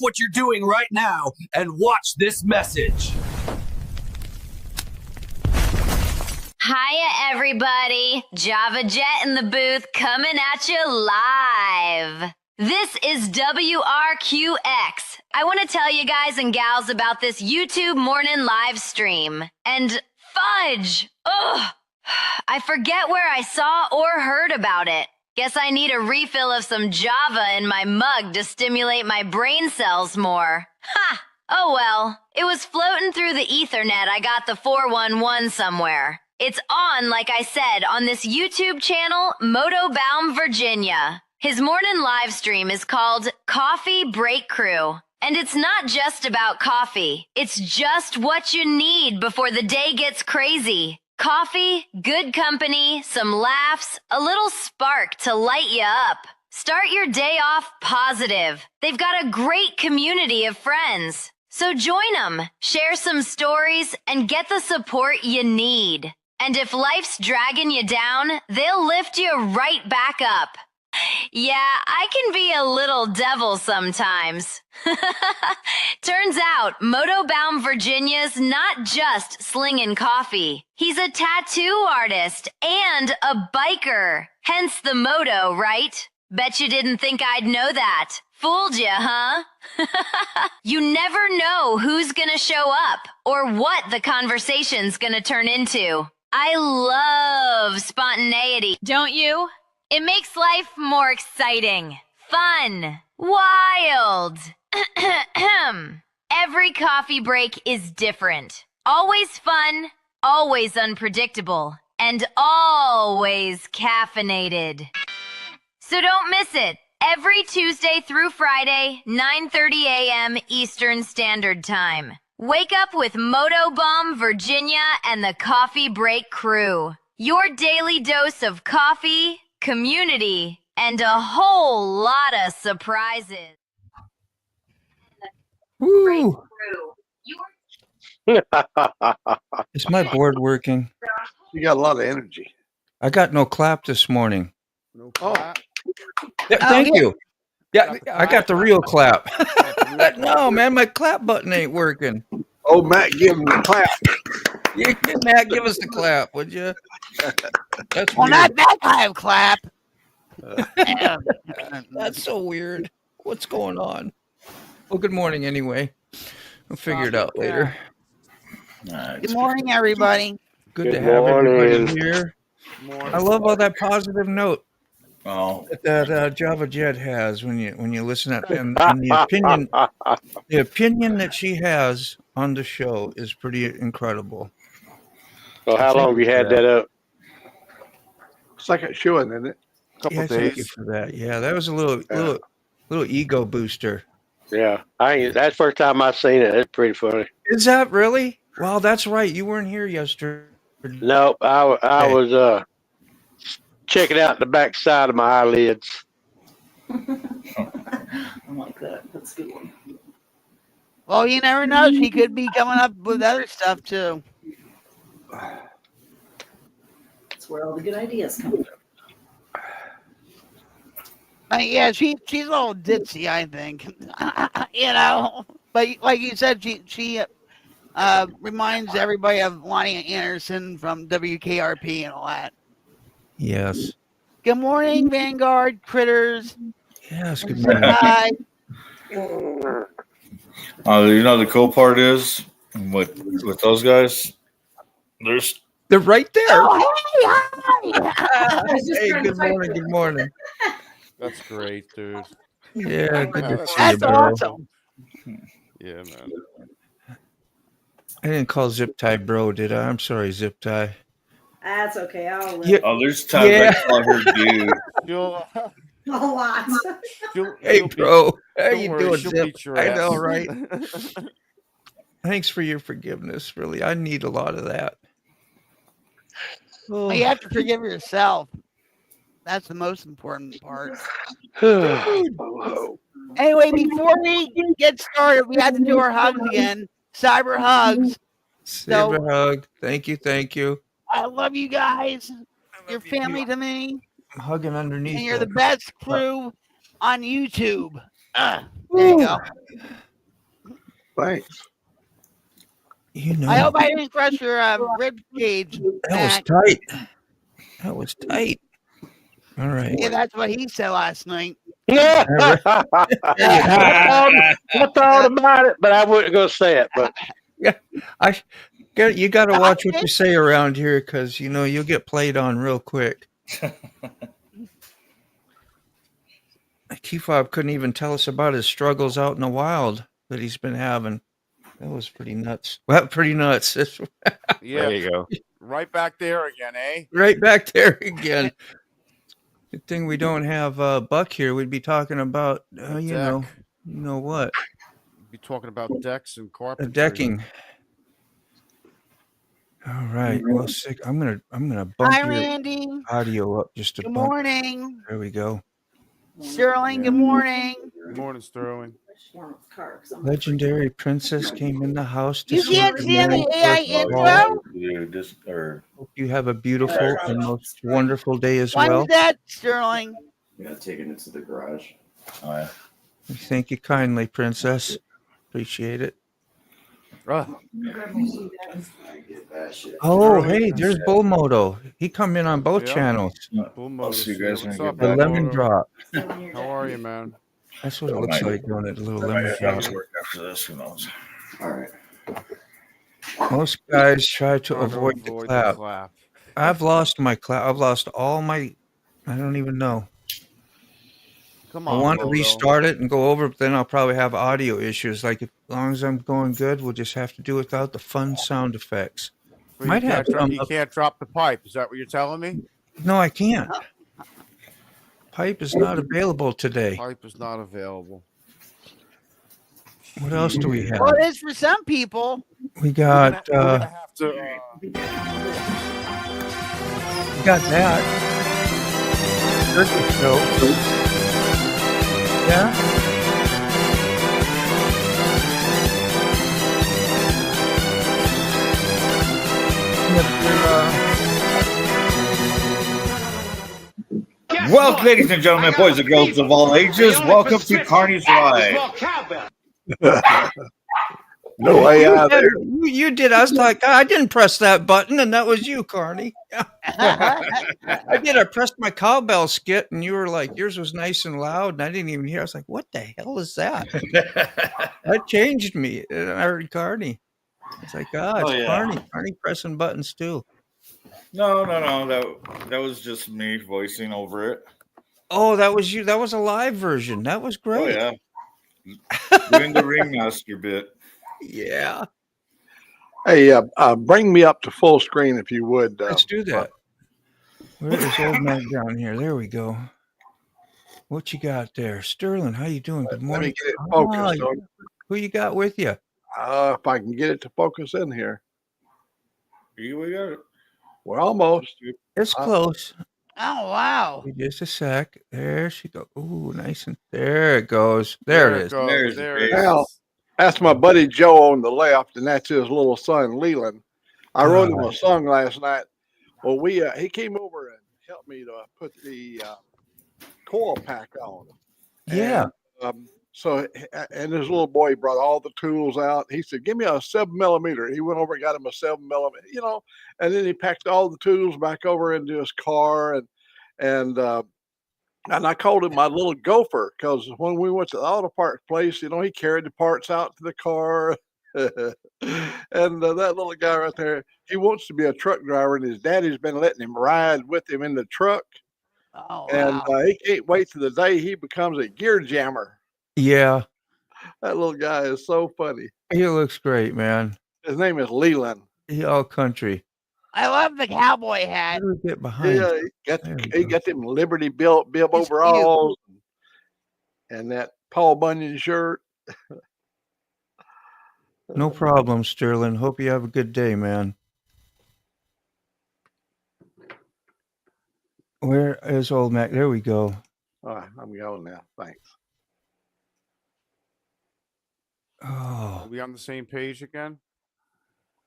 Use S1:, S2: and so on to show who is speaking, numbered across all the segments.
S1: what you're doing right now and watch this message.
S2: Hiya, everybody. Java Jet in the booth coming at you live. This is WRQX. I want to tell you guys and gals about this YouTube morning live stream. And fudge! Ugh! I forget where I saw or heard about it. Guess I need a refill of some Java in my mug to stimulate my brain cells more. Ha! Oh well. It was floating through the Ethernet. I got the 411 somewhere. It's on, like I said, on this YouTube channel, Motobaum, Virginia. His morning live stream is called Coffee Break Crew. And it's not just about coffee. It's just what you need before the day gets crazy. Coffee, good company, some laughs, a little spark to light you up. Start your day off positive. They've got a great community of friends. So join them, share some stories, and get the support you need. And if life's dragging you down, they'll lift you right back up. Yeah, I can be a little devil sometimes. Turns out, Motobaum Virginia's not just slinging coffee. He's a tattoo artist and a biker. Hence the moto, right? Bet you didn't think I'd know that. Fooled you, huh? You never know who's gonna show up or what the conversation's gonna turn into. I love spontaneity, don't you? It makes life more exciting, fun, wild. Every coffee break is different. Always fun, always unpredictable, and always caffeinated. So don't miss it. Every Tuesday through Friday, 9:30 a.m. Eastern Standard Time. Wake up with Motobaum, Virginia, and the Coffee Break Crew. Your daily dose of coffee, community, and a whole lot of surprises.
S3: Woo! Is my board working?
S4: You got a lot of energy.
S3: I got no clap this morning.
S4: No clap.
S3: Yeah, thank you. Yeah, I got the real clap. No, man, my clap button ain't working.
S4: Oh, Matt, give him the clap.
S3: Yeah, Matt, give us the clap, would you? That's
S5: well,
S3: weird.
S5: not that kind of clap.
S3: That's so weird. What's going on? Well, good morning anyway. We'll figure it out later.
S5: Good morning, everybody.
S3: Good to have everybody here. I love all that positive note that Java Jet has when you listen to and the opinion that she has on the show is pretty incredible.
S6: Well, how long have you had that up?
S4: Second showing, isn't it?
S3: Yeah, thank you for that. Yeah, that was a little ego booster.
S6: Yeah, that's the first time I've seen it. It's pretty funny.
S3: Is that really? Well, that's right. You weren't here yesterday.
S6: Nope, I was checking out the back side of my eyelids.
S7: I like that. That's a good one.
S5: Well, you never know. She could be coming up with other stuff too.
S7: That's where all the good ideas come from.
S5: Yeah, she's a little ditzy, I think. You know, but like you said, she reminds everybody of Lonnie Anderson from WKRP and all that.
S3: Yes.
S5: Good morning, Vanguard Critters.
S3: Yes, good morning.
S5: Hi.
S8: You know the cool part is with those guys,
S3: they're right there.
S5: Oh, hey, hi.
S3: Hey, good morning. Good morning.
S9: That's great, dude.
S3: Yeah, good to see you,
S5: That's
S3: bro.
S5: awesome.
S9: Yeah, man.
S3: I didn't call Zip Tie bro, did I? I'm sorry, Zip Tie.
S7: That's okay. I'll let
S3: Yeah.
S8: Oh, there's times I call her dude.
S7: a lot.
S3: Hey, bro. How
S9: don't
S3: you
S9: worry,
S3: doing,
S9: she'll
S3: Zip?
S9: beat your
S3: I know,
S9: ass.
S3: right? Thanks for your forgiveness. Really, I need a lot of that.
S5: Well, you have to forgive yourself. That's the most important part. Anyway, before we get started, we have to do our hugs again. Cyber hugs.
S3: Cyber hug. Thank you. Thank you.
S5: I love you guys. You're family to me.
S3: I'm hugging underneath.
S5: And you're the best crew on YouTube. There you go.
S4: Thanks.
S3: You know,
S5: I hope I didn't crush your rib cage.
S3: that was
S5: Mac.
S3: tight. That was tight. All right.
S5: Yeah, that's what he said last night.
S6: Yeah. I thought about it, but I wasn't going to say it. But
S3: Yeah, you got to watch what you say around here because you know you'll get played on real quick. Keyfob couldn't even tell us about his struggles out in the wild that he's been having. That was pretty nuts. Well, pretty nuts.
S9: Yeah.
S8: There you go.
S9: Right back there again, eh?
S3: Right back there again. Good thing we don't have Buck here. We'd be talking about you know what?
S9: Be talking about decks and carpet.
S3: Decking. All right. Well, sick. I'm gonna bump
S5: Hi,
S3: your
S5: Randy.
S3: audio up just a
S5: Good
S3: bump.
S5: morning.
S3: There we go.
S5: Sterling, good morning.
S9: Good morning, Sterling.
S3: Legendary Princess came in the house to
S5: You
S3: see
S5: can't
S3: the
S5: see any
S3: man
S5: AI
S3: first of all.
S5: intro?
S3: Hope you have a beautiful and most wonderful day as
S5: Why
S3: well.
S5: is that, Sterling?
S10: Yeah, taking it to the garage.
S8: Oh, yeah.
S3: Thank you kindly, Princess. Appreciate it. Oh, hey, there's Bullmoto. He come in on both channels.
S8: I'll see you guys when I get
S3: The
S8: back.
S3: lemon drop.
S9: How are you, man?
S3: That's what it looks like doing it. A little lemon drop.
S8: After this, who knows?
S10: All right.
S3: Most guys try to
S9: Trying
S3: avoid the
S9: the
S3: clap.
S9: clap.
S3: I've lost my clap. I've lost all my. I don't even know.
S9: Come
S3: I
S9: on,
S3: want to
S9: Moto.
S3: restart it and go over, but then I'll probably have audio issues. Like, as long as I'm going good, we'll just have to do without the fun sound effects.
S9: Well,
S3: Might have some.
S9: you can't drop the pipe. Is that what you're telling me?
S3: No, I can't. Pipe is not available today.
S9: Pipe is not available.
S3: What else do we have?
S5: Well, it is for some people.
S3: We got
S9: We're gonna have to.
S3: we got that. Turkey show. Yeah.
S8: Well, ladies and gentlemen, boys and girls of all ages, welcome to CARNY'S Live.
S4: No way out there.
S3: You did. I was like, I didn't press that button, and that was you, Carney. I did. I pressed my cowbell skit, and you were like, yours was nice and loud, and I didn't even hear. I was like, what the hell is that? That changed me. And I heard Carney. It's like, it's Carney. Carney pressing buttons too.
S8: No. That was just me voicing over it.
S3: Oh, that was you. That was a live version. That was great.
S8: Oh, yeah. Doing the ringmaster bit.
S3: Yeah.
S4: Hey, bring me up to full screen if you would.
S3: Let's do that. Where is old man down here? There we go. What you got there? Sterling, how you doing? Good morning.
S4: Let me get it focused.
S3: Who you got with you?
S4: If I can get it to focus in here.
S8: Here we go.
S4: We're almost.
S3: It's close.
S5: Oh, wow.
S3: Just a sec. There she goes. Ooh, nice and there it goes. There it is.
S9: There it is.
S4: Now, that's my buddy Joe on the left, and that's his little son Leland. I wrote him a song last night. Well, he came over and helped me to put the coil pack on.
S3: Yeah.
S4: And, and his little boy brought all the tools out. He said, "Give me a 7mm." He went over and got him a 7mm, and then he packed all the tools back over into his car, and I called him my little gopher because when we went to the auto parts place, he carried the parts out to the car. And that little guy right there, he wants to be a truck driver, and his daddy's been letting him ride with him in the truck.
S5: Oh,
S4: And he can't wait till the day he becomes a gear jammer.
S3: Yeah.
S4: That little guy is so funny.
S3: He looks great, man.
S4: His name is Leland.
S3: He all country.
S5: I love the cowboy hat.
S3: How do we get behind?
S4: Yeah, he got them Liberty bib overalls and that Paul Bunyan shirt.
S3: No problem, Sterling. Hope you have a good day, man. Where is old Mac? There we go.
S4: All right, I'm going now. Thanks.
S3: Oh.
S9: Are we on the same page again?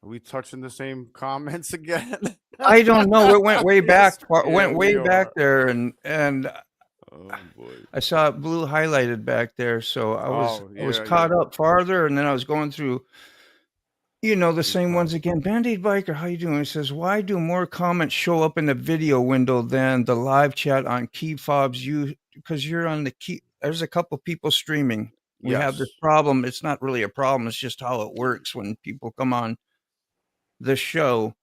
S9: Are we touching the same comments again?
S3: I don't know. It went way back.
S9: Yeah,
S3: Went way
S9: we
S3: back
S9: are.
S3: there, and
S9: Oh boy.
S3: I saw it blue highlighted back there, so I was caught up farther, and then I was going through, the same ones again. Band-Aid Biker, how you doing? It says, why do more comments show up in the video window than the live chat on key fobs? Because you're on the key. There's a couple people streaming. We have this problem. It's not really a problem. It's just how it works when people come on the show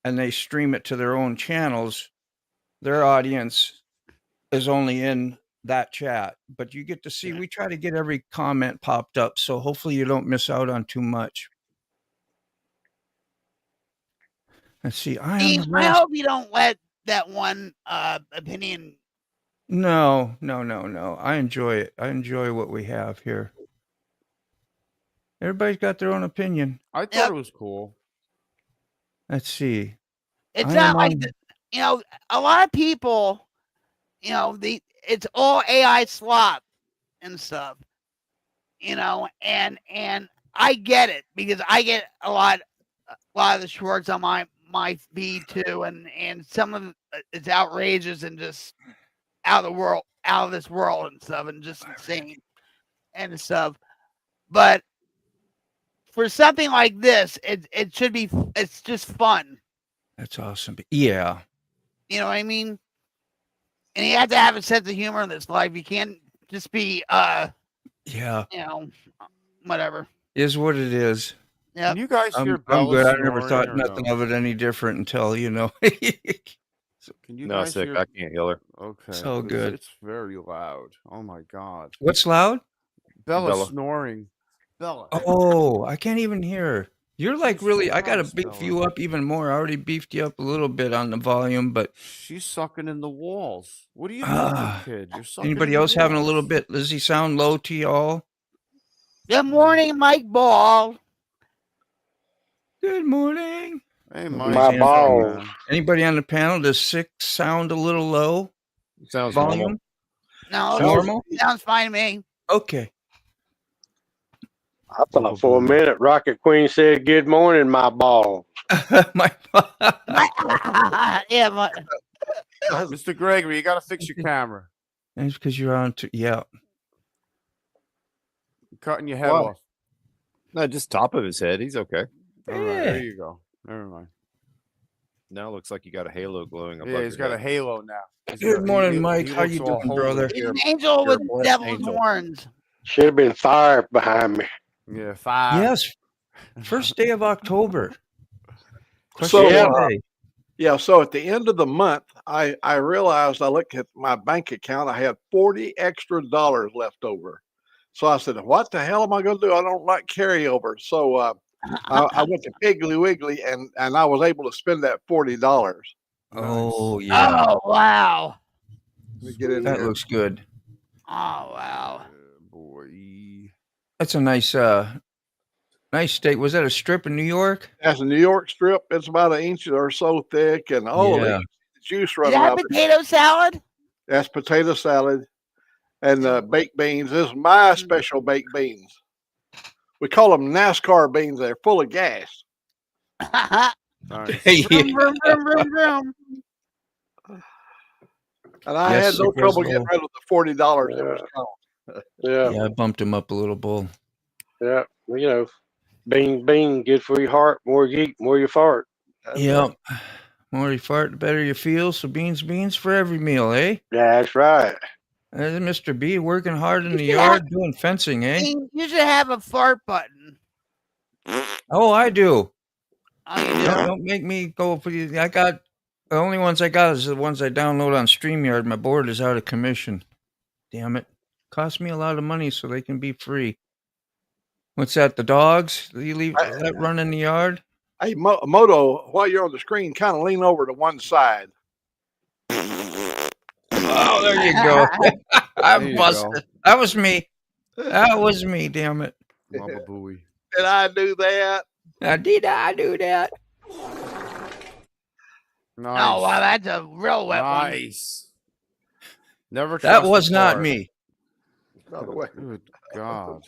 S3: and they stream it to their own channels. Their audience is only in that chat, but you get to see, we try to get every comment popped up. So hopefully you don't miss out on too much. Let's see.
S5: I hope you don't let that one opinion.
S3: No. I enjoy it. I enjoy what we have here. Everybody's got their own opinion.
S9: I thought it was cool.
S3: Let's see.
S5: It's not like, a lot of people, it's all AI slop and stuff, and I get it because I get a lot of the shorts on my feed too, and some of it's outrageous and just out of this world and stuff, and just insane and stuff. But for something like this, it should be. It's just fun.
S3: That's awesome. Yeah.
S5: You know what I mean? And you have to have a sense of humor in this life. You can't just be whatever.
S3: Is what it is.
S5: Yeah.
S9: Can you guys hear
S3: I'm good. I
S9: Bella
S3: never thought
S9: snoring or
S3: nothing
S9: no?
S3: of it any different until,
S9: So can you
S11: No,
S9: guys
S11: sick.
S9: hear?
S11: I can't hear her.
S9: Okay.
S3: So good.
S9: It's very loud. Oh my god.
S3: What's loud?
S9: Bella snoring. Bella.
S3: Oh, I can't even hear her. You're like really, I got to
S9: Christ,
S3: beef
S9: Bella.
S3: you up even more. I already beefed you up a little bit on the volume, but
S9: She's sucking in the walls. What are you doing, kid? You're sucking.
S3: anybody
S9: in the
S3: else having a
S9: walls.
S3: little bit? Does he sound low to y'all?
S5: Good morning, Mike Ball.
S3: Good morning.
S9: Hey,
S3: Nobody's
S6: My
S3: answering.
S6: balls.
S3: Anybody on the panel? Does 6 sound a little low?
S11: Sounds
S3: Volume?
S11: normal.
S5: No,
S3: Normal?
S5: sounds fine to me.
S3: Okay.
S6: I thought for a minute Rocket Queen said, "Good morning, my balls."
S3: My
S5: Yeah, but
S9: Mr. Gregory, you gotta fix your camera.
S3: That's because you're on to, yeah.
S9: You're cutting your head
S11: What?
S9: off.
S11: No, just top of his head. He's okay.
S9: All right, there you go. Never mind.
S11: Now it looks like you got a halo glowing above
S9: Yeah, he's got
S11: your
S9: a
S11: head.
S9: halo now.
S3: Good morning, Mike. How
S9: looks
S3: you
S9: all
S3: doing,
S9: holy.
S3: brother?
S5: he's an angel with
S11: You're a
S5: devil's
S11: angel.
S5: horns.
S6: Should have been fire behind me.
S9: Yeah, 5.
S3: Yes. First day of October.
S4: So,
S3: Question
S6: Yeah.
S3: of the day.
S4: yeah, so at the end of the month, I realized, I looked at my bank account, I had $40 extra left over. So I said, what the hell am I going to do? I don't like carryover. So I went to Piggly Wiggly and I was able to spend that $40.
S3: Oh, yeah.
S5: Oh wow!
S4: Let me get in
S3: That
S4: here.
S3: looks good.
S5: Oh wow!
S9: Boy.
S3: That's a nice steak. Was that a strip in New York?
S4: That's a New York strip. It's about an inch or so thick, and holy
S3: Yeah.
S4: juice
S5: Is
S4: running
S5: that
S4: out.
S5: potato salad?
S4: That's potato salad and baked beans. This is my special baked beans. We call them NASCAR beans. They're full of gas.
S9: Nice.
S5: Vroom, vroom, vroom, vroom, vroom.
S4: And I
S3: Yes,
S4: had no
S3: it was
S4: trouble getting
S3: low.
S4: rid of the $40 that was gone.
S6: Yeah,
S3: Yeah, I bumped him up a little bowl.
S6: yeah. Well, bean, good for your heart. More you eat, more you fart.
S3: Yep. More you fart, the better you feel. So beans for every meal, eh?
S6: That's right.
S3: There's Mr. B working hard in the
S5: should
S3: yard doing fencing, eh?
S5: You should have a fart button.
S3: Oh, I do.
S5: Oh, you do?
S3: Don't make me go for you. I got the only ones I got is the ones I download on StreamYard. My board is out of commission. Damn it. Cost me a lot of money so they can be free. What's that? The dogs? You leave that run in the yard?
S4: Hey, Moto, while you're on the screen, kind of lean over to one side.
S3: Oh, there you go. I busted. That was me. That was me, damn it.
S9: Mama Booey.
S4: Did I do that?
S3: Did I do that?
S9: Nice.
S5: Oh wow, that's a real wet one.
S9: Nice. Never.
S3: That
S9: trust
S3: was
S9: a
S3: not
S9: fart.
S3: me.
S4: Another way.
S9: Good God.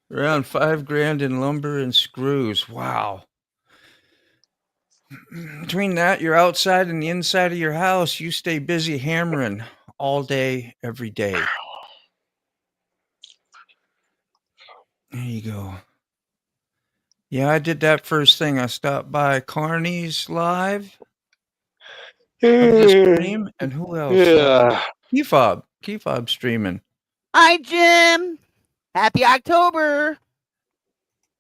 S3: Around $5,000 in lumber and screws. Wow. Between that, you're outside and the inside of your house. You stay busy hammering all day, every day. There you go. Yeah, I did that first thing. I stopped by CARNY'S live of the stream, and who else?
S6: Yeah.
S3: Keyfob streaming.
S5: Hi, Jim. Happy October.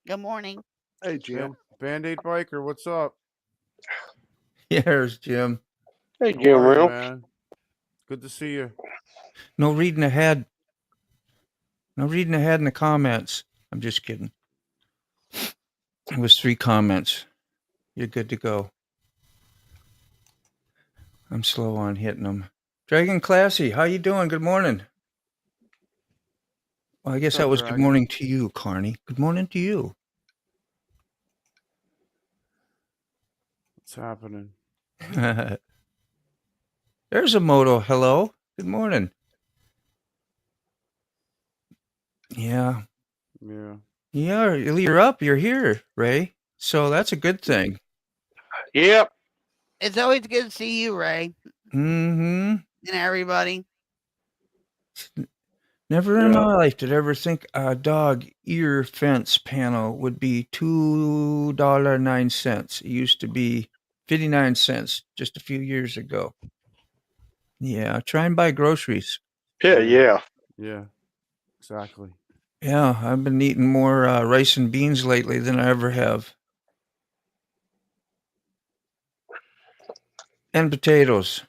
S5: Good morning.
S4: Hey, Jim.
S9: Band-Aid Biker, what's up?
S3: Yeah, there's Jim.
S6: Hey,
S9: How
S6: Jim,
S9: are you,
S6: real.
S9: man? Good to see you.
S3: No reading ahead. No reading ahead in the comments. I'm just kidding. It was 3 comments. You're good to go. I'm slow on hitting them. Dragon Classy, how you doing? Good morning. Well, I guess
S9: What's up,
S3: that was good
S9: Dragon?
S3: morning to you, Carney. Good morning to you.
S9: What's happening?
S3: There's a moto. Hello. Good morning. Yeah.
S9: Yeah.
S3: Yeah, you're up. You're here, Ray. So that's a good thing.
S6: Yep.
S5: It's always good to see you, Ray.
S3: Mm-hmm.
S5: And everybody.
S3: Never in my life did I ever think a dog ear fence panel would be $2.09. It used to be 59 cents just a few years ago. Yeah, try and buy groceries.
S6: Yeah.
S9: Yeah. Exactly.
S3: Yeah, I've been eating more rice and beans lately than I ever have. And potatoes.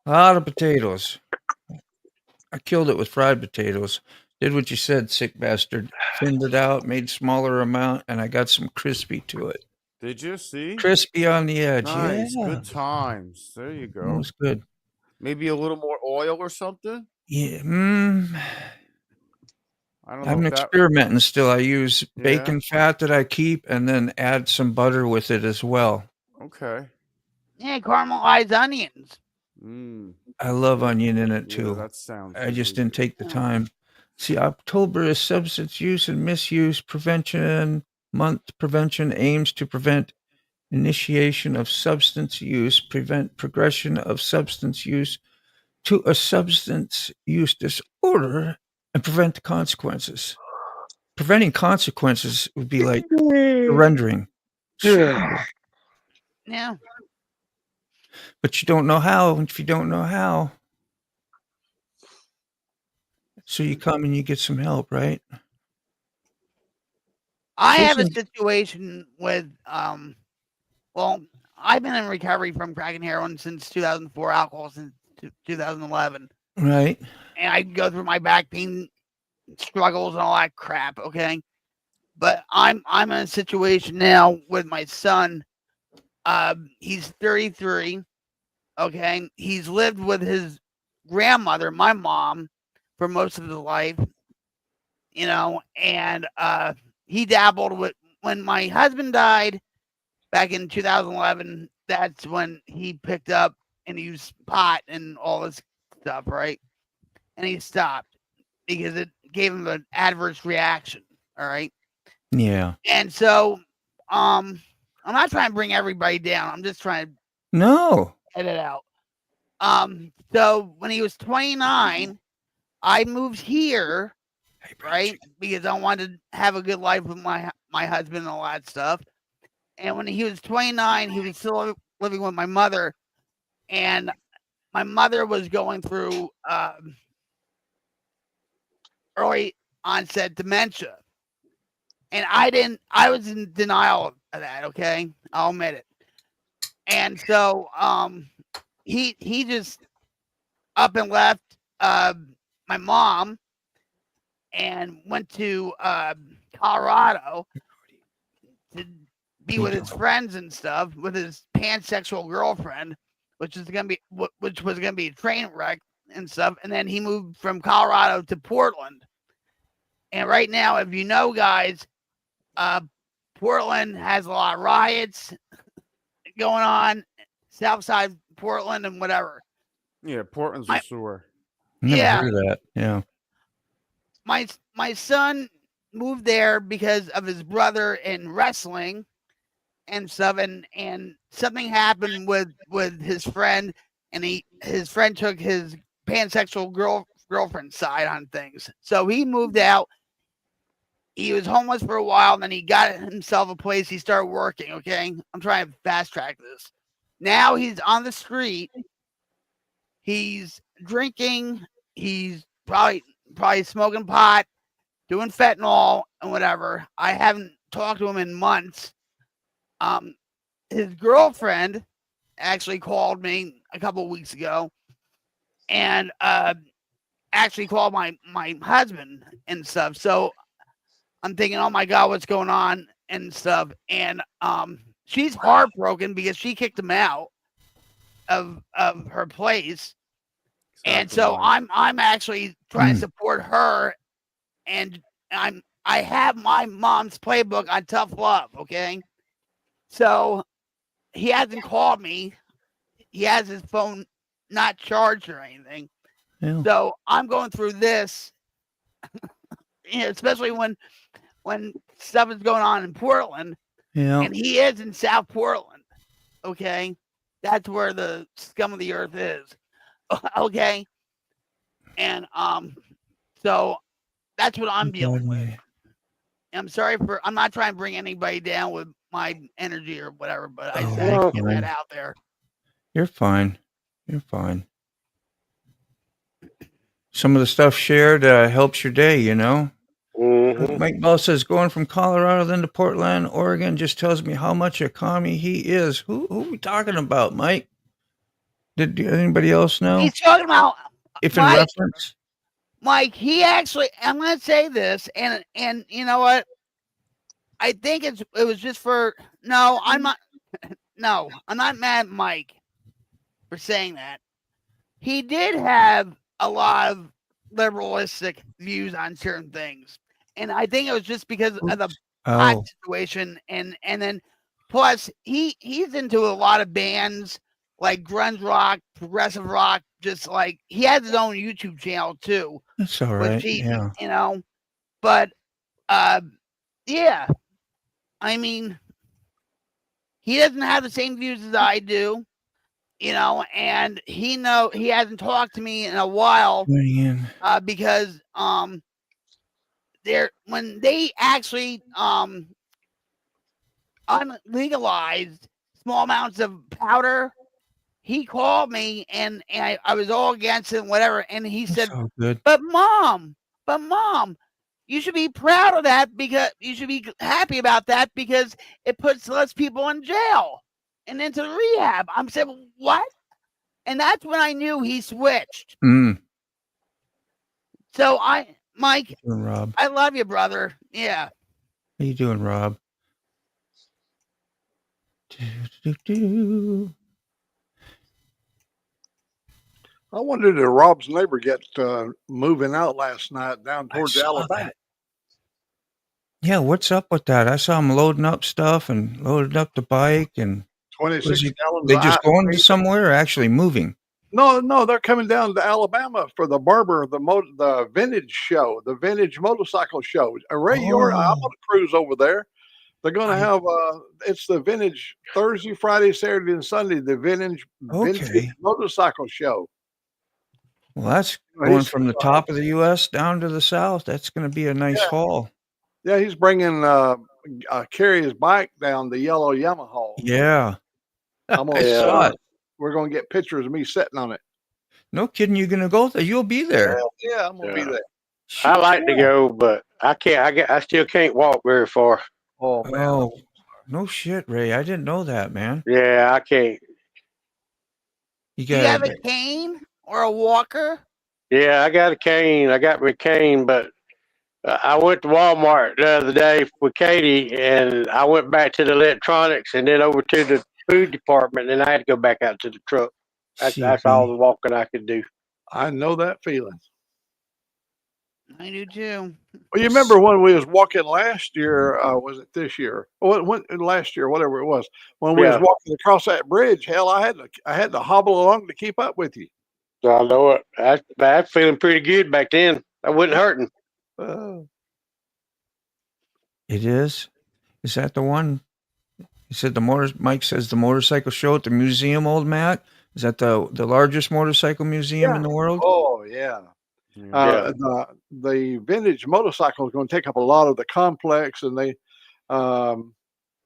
S3: A lot of potatoes. I killed it with fried potatoes. Did what you said, sick bastard. Thinned it out, made smaller amount, and I got some crispy to it.
S9: Did you see?
S3: Crispy on the edge.
S9: Nice.
S3: Yeah.
S9: Good times. There you
S3: It
S9: go.
S3: was good.
S9: Maybe a little more oil or something?
S3: Yeah.
S9: I don't know.
S3: I'm
S9: if that...
S3: experimenting still. I use
S9: Yeah?
S3: bacon fat that I keep and then add some butter with it as well.
S9: Okay.
S5: Yeah, caramelized onions.
S3: I love onion in it too.
S9: That sounds
S3: I just
S9: really
S3: didn't take the time. See, October is Substance Use and Misuse Prevention Month. Prevention aims to prevent initiation of substance use, prevent progression of substance use to a substance use disorder, and prevent the consequences. Preventing consequences would be like surrendering.
S5: Yeah.
S3: But you don't know how. If you don't know how, so you come and you get some help, right?
S5: I have a situation with well, I've been in recovery from crack and heroin since 2004, alcohol since 2011.
S3: Right.
S5: And I go through my back pain struggles and all that crap, okay? But I'm in a situation now with my son. He's 33. Okay. He's lived with his grandmother, my mom, for most of his life. You know, and he dabbled with when my husband died back in 2011. That's when he picked up and used pot and all this stuff, right? And he stopped because it gave him an adverse reaction. All right.
S3: Yeah.
S5: And so, I'm not trying to bring everybody down. I'm just trying to get it out. So when he was 29, I moved here, right? Because I wanted to have a good life with my husband and all that stuff. And when he was 29, he was still living with my mother, and my mother was going through early onset dementia. And I was in denial of that, okay? I'll admit it. And so he just up and left my mom and went to Colorado to be with his friends and stuff, with his pansexual girlfriend, which was gonna be a train wreck and stuff. And then he moved from Colorado to Portland. And right now, if you know, guys, Portland has a lot of riots going on, South Side Portland and whatever.
S9: Yeah, Portland's a sewer.
S3: Never heard of that. Yeah.
S5: My son moved there because of his brother in wrestling, and stuff, and something happened with his friend, and his friend took his pansexual girlfriend's side on things. So he moved out. He was homeless for a while, and then he got himself a place. He started working. Okay, I'm trying to fast track this. Now he's on the street. He's drinking. He's probably smoking pot, doing fentanyl and whatever. I haven't talked to him in months. His girlfriend actually called me a couple of weeks ago, and actually called my husband and stuff. So I'm thinking, oh my God, what's going on and stuff. And she's heartbroken because she kicked him out of her place. And so I'm actually trying to support her, and I have my mom's playbook on tough love. Okay, so he hasn't called me. He has his phone not charged or anything. Yeah. So I'm going through this, especially when stuff is going on in Portland. Yeah, and he is in South Portland. Okay, that's where the scum of the earth is. Okay. And so that's what I'm dealing with. I'm sorry I'm not trying to bring anybody down with my energy or whatever, but I just get that out there.
S3: You're fine. You're fine. Some of the stuff shared helps your day, you know. Mm-hmm. Mike Bell says going from Colorado then to Portland, Oregon just tells me how much a commie he is. Who are we talking about, Mike? Did anybody else know?
S5: He's talking about
S3: if in reference.
S5: Mike, he actually, I'm going to say this, and you know what? I think it was just for, I'm not mad at Mike for saying that. He did have a lot of liberalistic views on certain things. And I think it was just because of the pot situation. And then plus he's into a lot of bands like grunge rock, progressive rock, just like he has his own YouTube channel too.
S3: That's all right. Yeah.
S5: You know, but yeah. I mean, he doesn't have the same views as I do, you know, and he hasn't talked to me in a while because when they actually unlegalized small amounts of powder, he called me and I was all against it and whatever, and he said, but mom, you should be proud of that, because you should be happy about that, because it puts less people in jail and into rehab. I'm saying, what? And that's when I knew he switched. So Mike,
S3: Rob,
S5: I love you, brother. Yeah.
S3: How you doing, Rob?
S4: I wondered if Rob's neighbor get moving out last night down towards Alabama.
S3: Yeah, what's up with that? I saw him loading up stuff and loading up the bike and
S4: 26 gallons.
S3: They just going somewhere or actually moving?
S4: No, they're coming down to Alabama for the the vintage show, the vintage motorcycle show. Ray, I'm on a cruise over there. They're going to have it's the vintage Thursday, Friday, Saturday, and Sunday. The vintage motorcycle show.
S3: Well, that's going from the top of the U.S. down to the south. That's going to be a nice haul.
S4: Yeah, he's bringing carry his bike down the yellow Yamaha.
S3: Yeah,
S4: I'm gonna saw it. We're going to get pictures of me sitting on it.
S3: No kidding, you're going to go there. You'll be there.
S4: Yeah, I'm going to be there.
S6: I like to go, but I can't. I still can't walk very far.
S4: Oh, man.
S3: Oh, no shit, Ray. I didn't know that, man.
S6: Yeah, I can't.
S5: Do you have a cane or a walker?
S6: Yeah, I got a cane. I got my cane, but I went to Walmart the other day with Katie, and I went back to the electronics and then over to the food department, and I had to go back out to the truck. That's all the walking I could do.
S4: I know that feeling.
S5: I do too.
S4: Well, you remember when we was walking last year? Was it this year? Last year, whatever it was. When we was walking across that bridge, hell, I had to hobble along to keep up with you.
S6: I know it. I was feeling pretty good back then. I wasn't hurting.
S3: It is. Is that the one? He said Mike says the motorcycle show at the museum, old Matt. Is that the largest motorcycle museum in the world?
S4: Oh yeah.
S6: Yeah.
S4: The vintage motorcycle is going to take up a lot of the complex, and they, in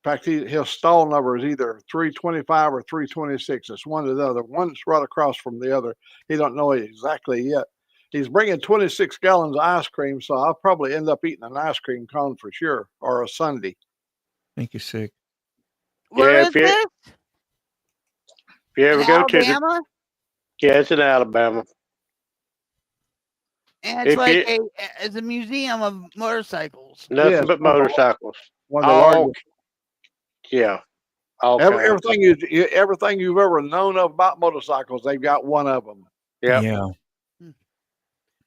S4: fact, his stall number is either 325 or 326. It's one or the other. One's right across from the other. He don't know it exactly yet. He's bringing 26 gallons of ice cream, so I'll probably end up eating an ice cream cone for sure, or a sundae.
S3: Make you sick.
S5: Where
S6: Yeah,
S5: is this?
S6: If you ever
S5: In
S6: go
S5: Alabama?
S6: yeah, it's in Alabama.
S5: And it's
S6: If
S5: like
S6: you-
S5: it's a museum of motorcycles.
S6: Nothing
S4: Yes,
S6: but motorcycles.
S4: One of the
S6: All,
S4: largest.
S6: yeah. All kinds.
S4: Everything you've ever known about motorcycles, they've got one of them.
S6: Yeah.
S3: Yeah.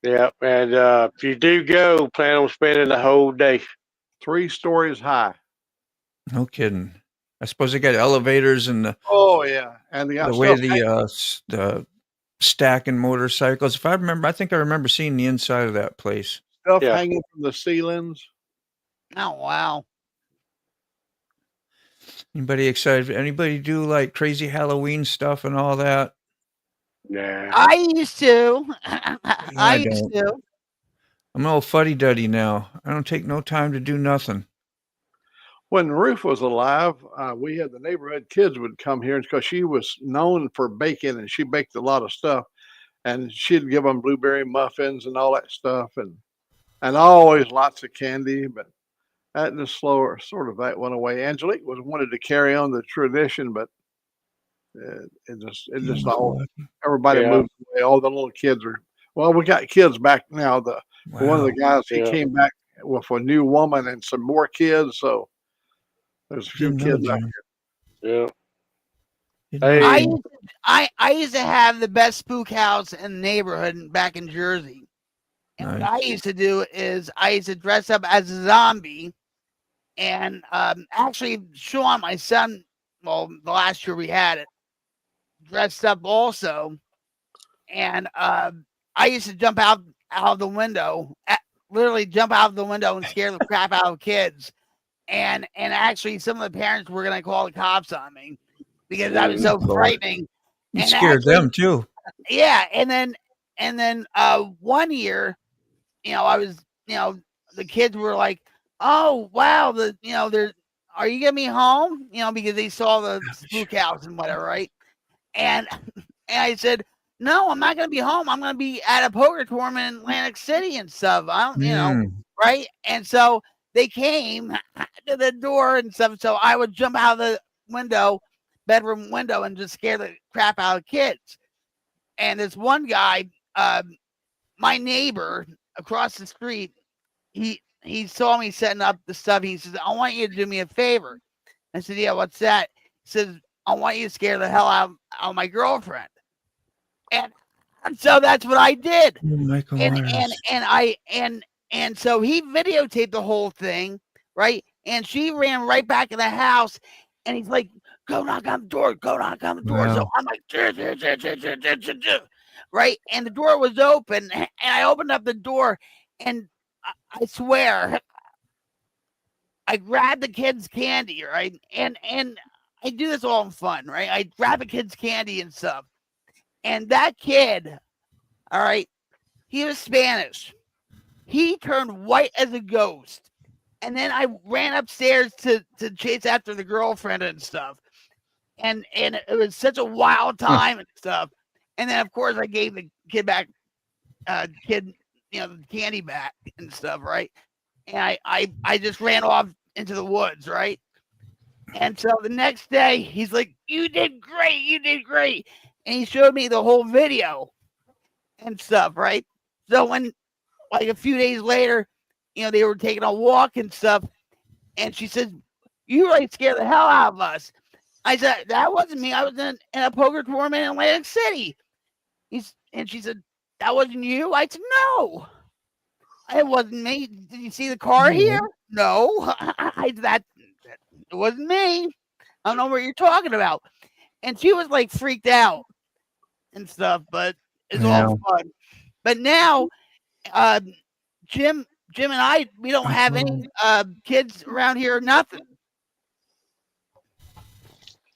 S6: Yeah. And if you do go, plan on spending the whole day.
S4: 3 stories high.
S3: No kidding. I suppose they got elevators and
S4: Oh yeah, and they got
S3: the way
S4: stuff
S3: the stacking motorcycles. If I remember, I think I remember seeing the inside of that place.
S4: stuff hanging from the ceilings.
S5: Oh wow.
S3: Anybody excited? Anybody do like crazy Halloween stuff and all that?
S6: Yeah.
S5: I used to.
S3: I
S5: used
S3: don't.
S5: to.
S3: I'm an old fuddy-duddy now. I don't take no time to do nothing.
S4: When Ruth was alive, we had the neighborhood kids would come here because she was known for baking, and she baked a lot of stuff. And she'd give them blueberry muffins and all that stuff, and always lots of candy. But that just that went away. Angelique wanted to carry on the tradition, but it just all everybody moved away. All the little kids are. Well, we got kids back now. One of the guys he came back with a new woman and some more kids, so there's a few kids out
S6: here.
S4: Yeah.
S6: Hey.
S5: I used to have the best spook house in the neighborhood back in Jersey. And what I used to do is I used to dress up as a zombie, and actually Sean, my son, well, the last year we had it, dressed up also, and I used to jump out of the window, literally jump out of the window and scare the crap out of kids, and actually some of the parents were gonna call the cops on me because I was so frightening.
S3: You scared them too.
S5: Yeah, and then 1 year, I was, the kids were like, "Oh wow, are you gonna be home?" Because they saw the spook house and whatever, right? And I said, "No, I'm not gonna be home. I'm gonna be at a poker tournament in Atlantic City and stuff. I don't, right?" And so they came to the door and stuff. So I would jump out of the bedroom window, and just scare the crap out of kids. And this one guy, my neighbor across the street, he saw me setting up the stuff. He says, "I want you to do me a favor." I said, "Yeah, what's that?" He says, "I want you to scare the hell out of my girlfriend." And so that's what I did. And so he videotaped the whole thing, right? And she ran right back in the house, and he's like, "Go knock on the door, go knock on the door."
S3: Wow.
S5: So I'm like, right? And the door was open, and I opened up the door, and I swear, I grabbed the kids' candy, right? And I do this all in fun, right? I grab the kids' candy and stuff. And that kid, all right, he was Spanish. He turned white as a ghost. And then I ran upstairs to chase after the girlfriend and stuff. And it was such a wild time and stuff. And then, of course, I gave the kid back, the candy back and stuff, right? And I just ran off into the woods, right? And so the next day, he's like, "You did great, you did great." And he showed me the whole video and stuff, right? So when, like a few days later, they were taking a walk and stuff, and she said, "You really scared the hell out of us." I said, "That wasn't me. I was in a poker tournament in Atlantic City." And she said, "That wasn't you?" I said, "No, it wasn't me. Did you see the car here?" "No." It wasn't me. I don't know what you're talking about. And she was like freaked out and stuff, but it's all fun. But now, Jim and I, we don't have any kids around here or nothing.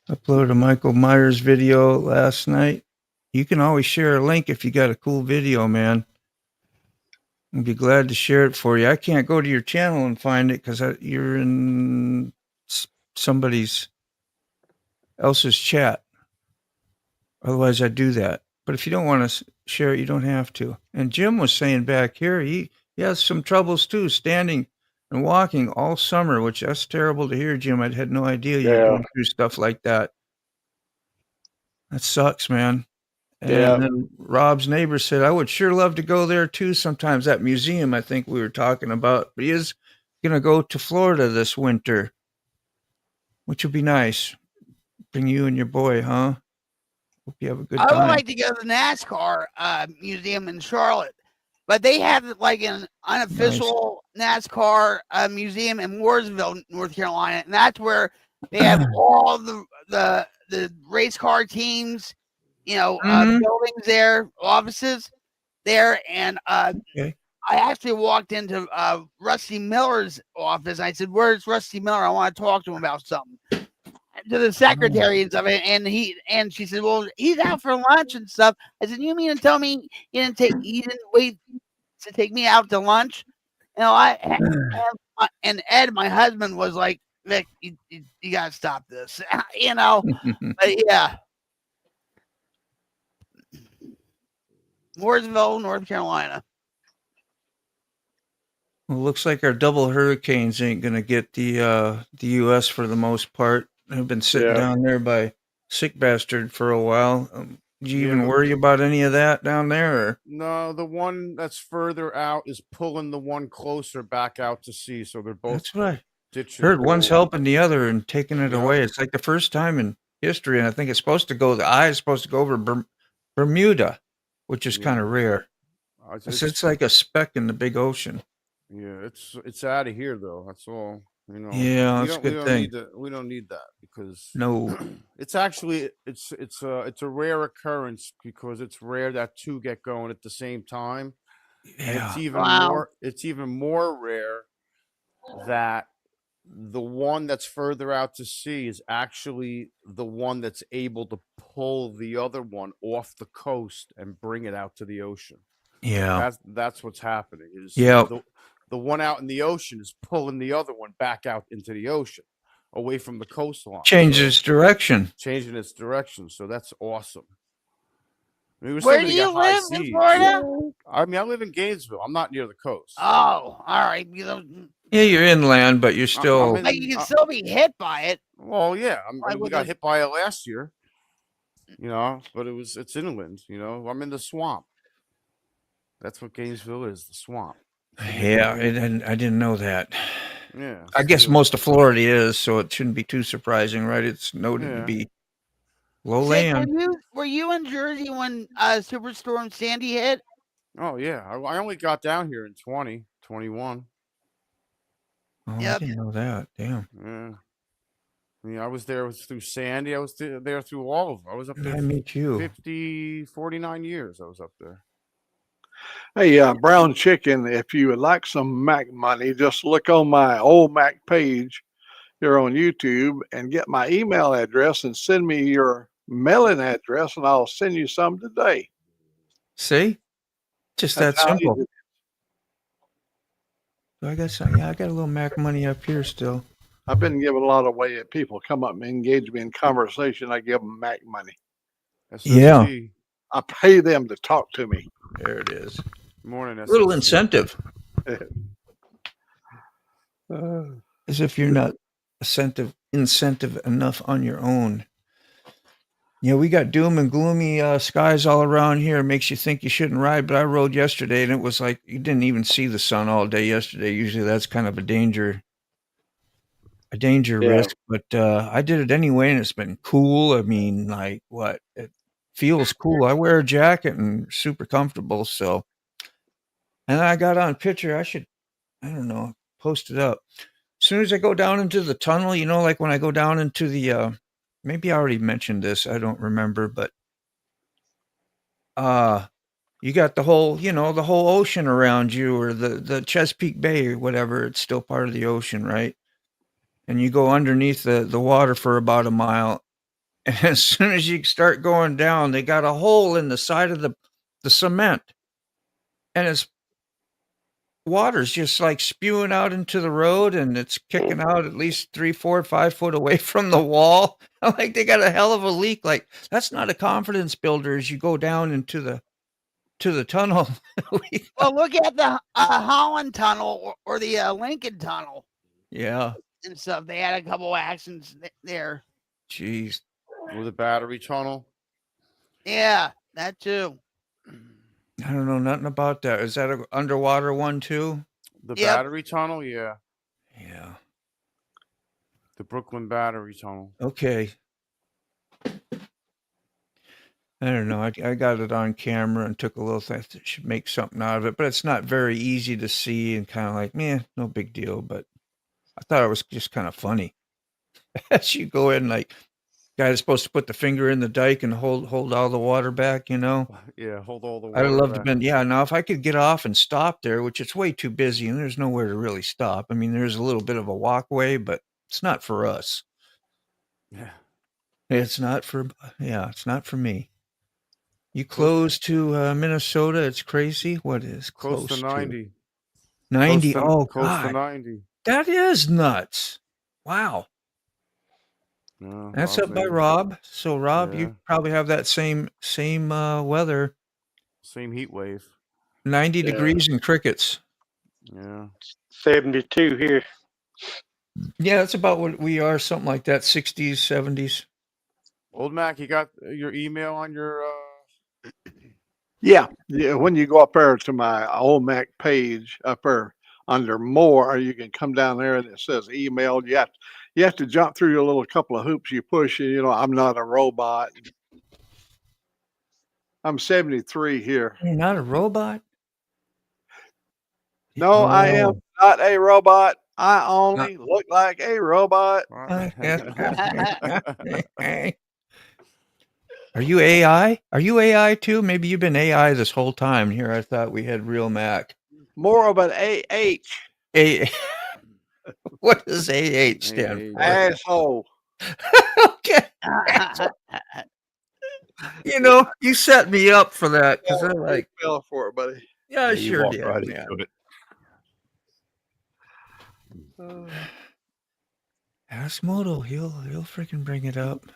S3: Uploaded a Michael Myers video last night. You can always share a link if you got a cool video, man. I'd be glad to share it for you. I can't go to your channel and find it because you're in somebody's else's chat. Otherwise, I'd do that. But if you don't want to share it, you don't have to. And Jim was saying back here, he has some troubles too, standing and walking all summer, which that's terrible to hear, Jim. I had no idea you were going through stuff like that. That sucks, man. And then Rob's neighbor said, I would sure love to go there too sometimes, that museum I think we were talking about. But he is going to go to Florida this winter, which would be nice. Bring you and your boy, huh? Hope you have a good time.
S5: I would like to go to the NASCAR museum in Charlotte, but they have like an unofficial NASCAR museum in Mooresville, North Carolina, and that's where they have all the race car teams, buildings there, offices there, and I actually walked into Rusty Miller's office. I said, "Where's Rusty Miller? I want to talk to him about something." To the secretaries of it, and she said, "Well, he's out for lunch and stuff." I said, "You mean to tell me he didn't wait to take me out to lunch?" And Ed, my husband, was like, "Vic, you gotta stop this," But yeah, Mooresville, North Carolina.
S3: Well, looks like our double hurricanes ain't gonna get the U.S. for the most part. I've been sitting down there by Sick Bastard for a while. Do you even worry about any of that down there? Or?
S9: No, the one that's further out is pulling the one closer back out to sea. So they're both.
S3: That's what I heard. One's helping the other and taking it away. It's like the first time in history, and I think it's supposed to go. The eye is supposed to go over Bermuda, which is kind of rare. It's like a speck in the big ocean.
S9: Yeah, it's out of here though. That's all.
S3: Yeah, that's a good thing.
S9: We don't need that because
S3: it's
S9: actually it's a rare occurrence because it's rare that two get going at the same time. And it's even more rare that the one that's further out to sea is actually the one that's able to pull the other one off the coast and bring it out to the ocean.
S3: Yeah,
S9: that's what's happening. The one out in the ocean is pulling the other one back out into the ocean, away from the coastline.
S3: Changing its direction.
S9: So that's awesome. I mean,
S5: where do you live in Florida?
S9: I mean, I live in Gainesville. I'm not near the coast.
S5: Oh, all right.
S3: Yeah, you're inland, but you're still.
S5: You can still be hit by it.
S9: Well, yeah. We got hit by it last year. But it's inland. I'm in the swamp. That's what Gainesville is, the swamp.
S3: Yeah, I didn't know that.
S9: Yeah,
S3: I guess most of Florida is, so it shouldn't be too surprising, right? It's noted to be low land.
S5: Were you in Jersey when Superstorm Sandy hit?
S9: Oh yeah, I only got down here in 2021.
S3: Oh, I didn't know that. Damn.
S9: Yeah. I mean, I was there through Sandy. I was there through all of them. I was up there.
S3: I meet you.
S9: 49 years. I was up there.
S4: Hey, Brown Chicken, if you would like some Mac money, just look on my old Mac page here on YouTube and get my email address and send me your mailing address, and I'll send you some today.
S3: See? Just that simple. So I got a little Mac money up here still.
S4: I've been giving a lot away. If people come up and engage me in conversation, I give them Mac money.
S3: Yeah.
S4: I pay them to talk to me.
S3: There it is.
S9: Morning.
S3: A little incentive. As if you're not incentive enough on your own. We got doom and gloomy skies all around here. It makes you think you shouldn't ride, but I rode yesterday and it was like you didn't even see the sun all day yesterday. Usually that's kind of a danger risk, but I did it anyway and it's been cool. I mean, like what? It feels cool. I wear a jacket and super comfortable. So, and I got on picture. I don't know, post it up. As soon as I go down into the tunnel, like when I go down into the, maybe I already mentioned this. I don't remember, but you got the whole ocean around you, or the Chesapeake Bay or whatever. It's still part of the ocean, right? And you go underneath the water for about a mile, And as soon as you start going down, they got a hole in the side of the cement. And it's water's just like spewing out into the road, and it's kicking out at least 3, 4, 5 foot away from the wall. Like they got a hell of a leak. Like that's not a confidence builder as you go down into the tunnel.
S5: Well, look at the Holland Tunnel or the Lincoln Tunnel.
S3: Yeah.
S5: And stuff. They had a couple accidents there.
S3: Jeez.
S9: With the battery tunnel.
S5: Yeah, that too.
S3: I don't know nothing about that. Is that an underwater one too?
S9: The battery tunnel, yeah.
S3: Yeah.
S9: The Brooklyn Battery Tunnel.
S3: Okay. I don't know. I got it on camera and took a little thing. I should make something out of it, but it's not very easy to see and kind of like, no big deal. But I thought it was just kind of funny. As you go in, like, guy is supposed to put the finger in the dike and hold all the water back,
S9: Yeah, hold all the water
S3: I'd love to
S9: back.
S3: been, now if I could get off and stop there, which it's way too busy and there's nowhere to really stop. I mean, there's a little bit of a walkway, but it's not for us.
S9: Yeah.
S3: It's not for me. You close to Minnesota, it's crazy. What is
S9: Close to 90.
S3: 90?
S9: Close to
S3: God.
S9: 90.
S3: That is nuts. Wow.
S9: Yeah,
S3: That's
S9: Las
S3: up by
S9: Vegas.
S3: Rob. So Rob,
S9: Yeah.
S3: you probably have that same weather.
S9: Same heat wave.
S3: 90 degrees and crickets.
S9: Yeah.
S6: 72 here.
S3: Yeah, that's about what we are, something like that, 60s, 70s.
S9: Old Mac, you got your email on your
S4: Yeah. When you go up there to my old Mac page up there under more, you can come down there and it says email. You have to jump through a little couple of hoops you push. And, I'm not a robot. I'm 73 here.
S3: You're not a robot?
S4: No, I am not a robot. I only look like a robot.
S3: Are you AI? Are you AI too? Maybe you've been AI this whole time. Here, I thought we had real Mac.
S4: More of an AH.
S3: What does AH stand for?
S4: Asshole.
S3: Okay. You set me up for that because I like.
S4: Fell for it, buddy.
S3: Yeah, I
S11: you
S3: sure
S11: walked
S3: did,
S11: right
S3: man.
S11: into it.
S3: Ask Moto. He'll freaking bring it up.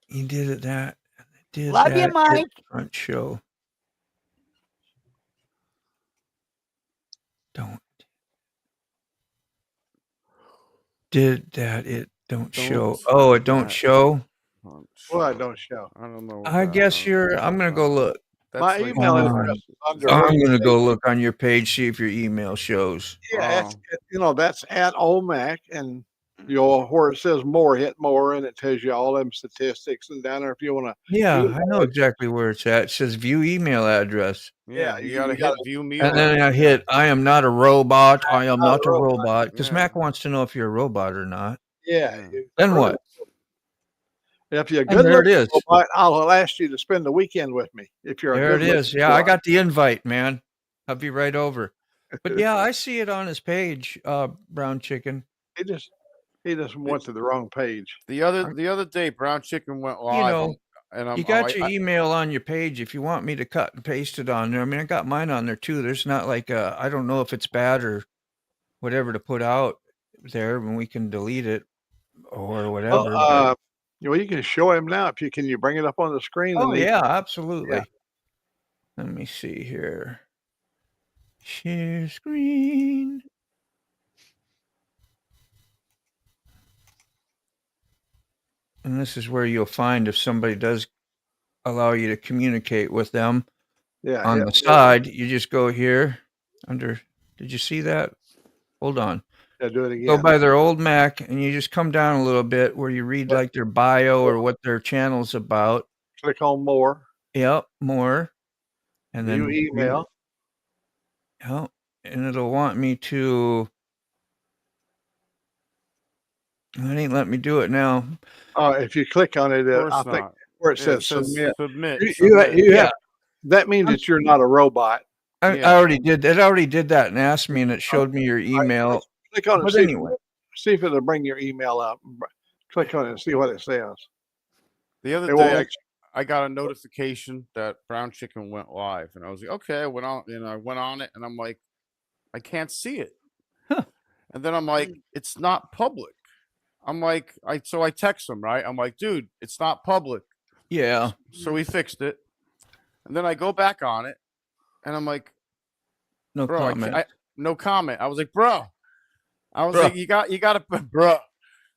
S3: He did it that.
S5: Love you, Mike.
S3: Front show. Don't. Did that. It don't show. Oh, it don't show.
S4: Well, I don't show.
S9: I don't know.
S3: I guess I'm going to go look.
S4: My email address is under.
S3: I'm going to go look on your page, see if your email shows.
S4: Yeah, that's at Old Mac, and where it says more, hit more, and it tells you all them statistics. And down there, if you want to.
S3: Yeah, I know exactly where it's at. It says view email address.
S9: Yeah, you gotta hit view me.
S3: And then I hit I am not a robot. I am not a robot. Because Mac wants to know if you're a robot or not.
S4: Yeah.
S3: Then what?
S4: If you're a good
S3: there it is.
S4: robot, I'll ask you to spend the weekend with me. If you're
S3: There
S4: a
S3: it
S4: good
S3: is. Yeah, I got the invite, man. I'll be right over. But yeah, I see it on his page, Brown Chicken.
S4: He just went to the wrong page.
S9: The other day, Brown Chicken went live.
S3: You got your email on your page. If you want me to cut and paste it on there, I mean, I got mine on there too. There's not like I don't know if it's bad or whatever to put out there when we can delete it or whatever.
S4: You can show him now. Can you bring it up on the screen?
S3: Oh yeah, absolutely. Yeah. Let me see here. Share screen. And this is where you'll find if somebody does allow you to communicate with them.
S4: Yeah.
S3: On the side, you just go here under. Did you see that? Hold on.
S4: Yeah, do it again.
S3: Go by their old Mac, and you just come down a little bit where you read like their bio or what their channel's about.
S4: Click on more.
S3: Yep, more. And then
S4: view email.
S3: Yep, and it'll want me to. It ain't let me do it now.
S4: If you click on it, I think where it says submit. That means that you're not a robot.
S3: I already did. It already did that and asked me, and it showed me your email.
S4: Click on it.
S3: But anyway,
S4: see if it'll bring your email up. Click on it and see what it says.
S9: The other
S4: It
S9: day,
S4: won't-
S9: I got a notification that Brown Chicken went live, and I was like, okay, I went on, I went on it, and I'm like, I can't see it. And then I'm like, it's not public. I'm like, so I text him, right? I'm like, dude, it's not public.
S3: Yeah.
S9: So we fixed it. And then I go back on it, and I'm like,
S3: No
S9: bro,
S3: comment.
S9: no comment. I was like, bro. I was
S3: Bruh.
S9: like, you gotta put, bro.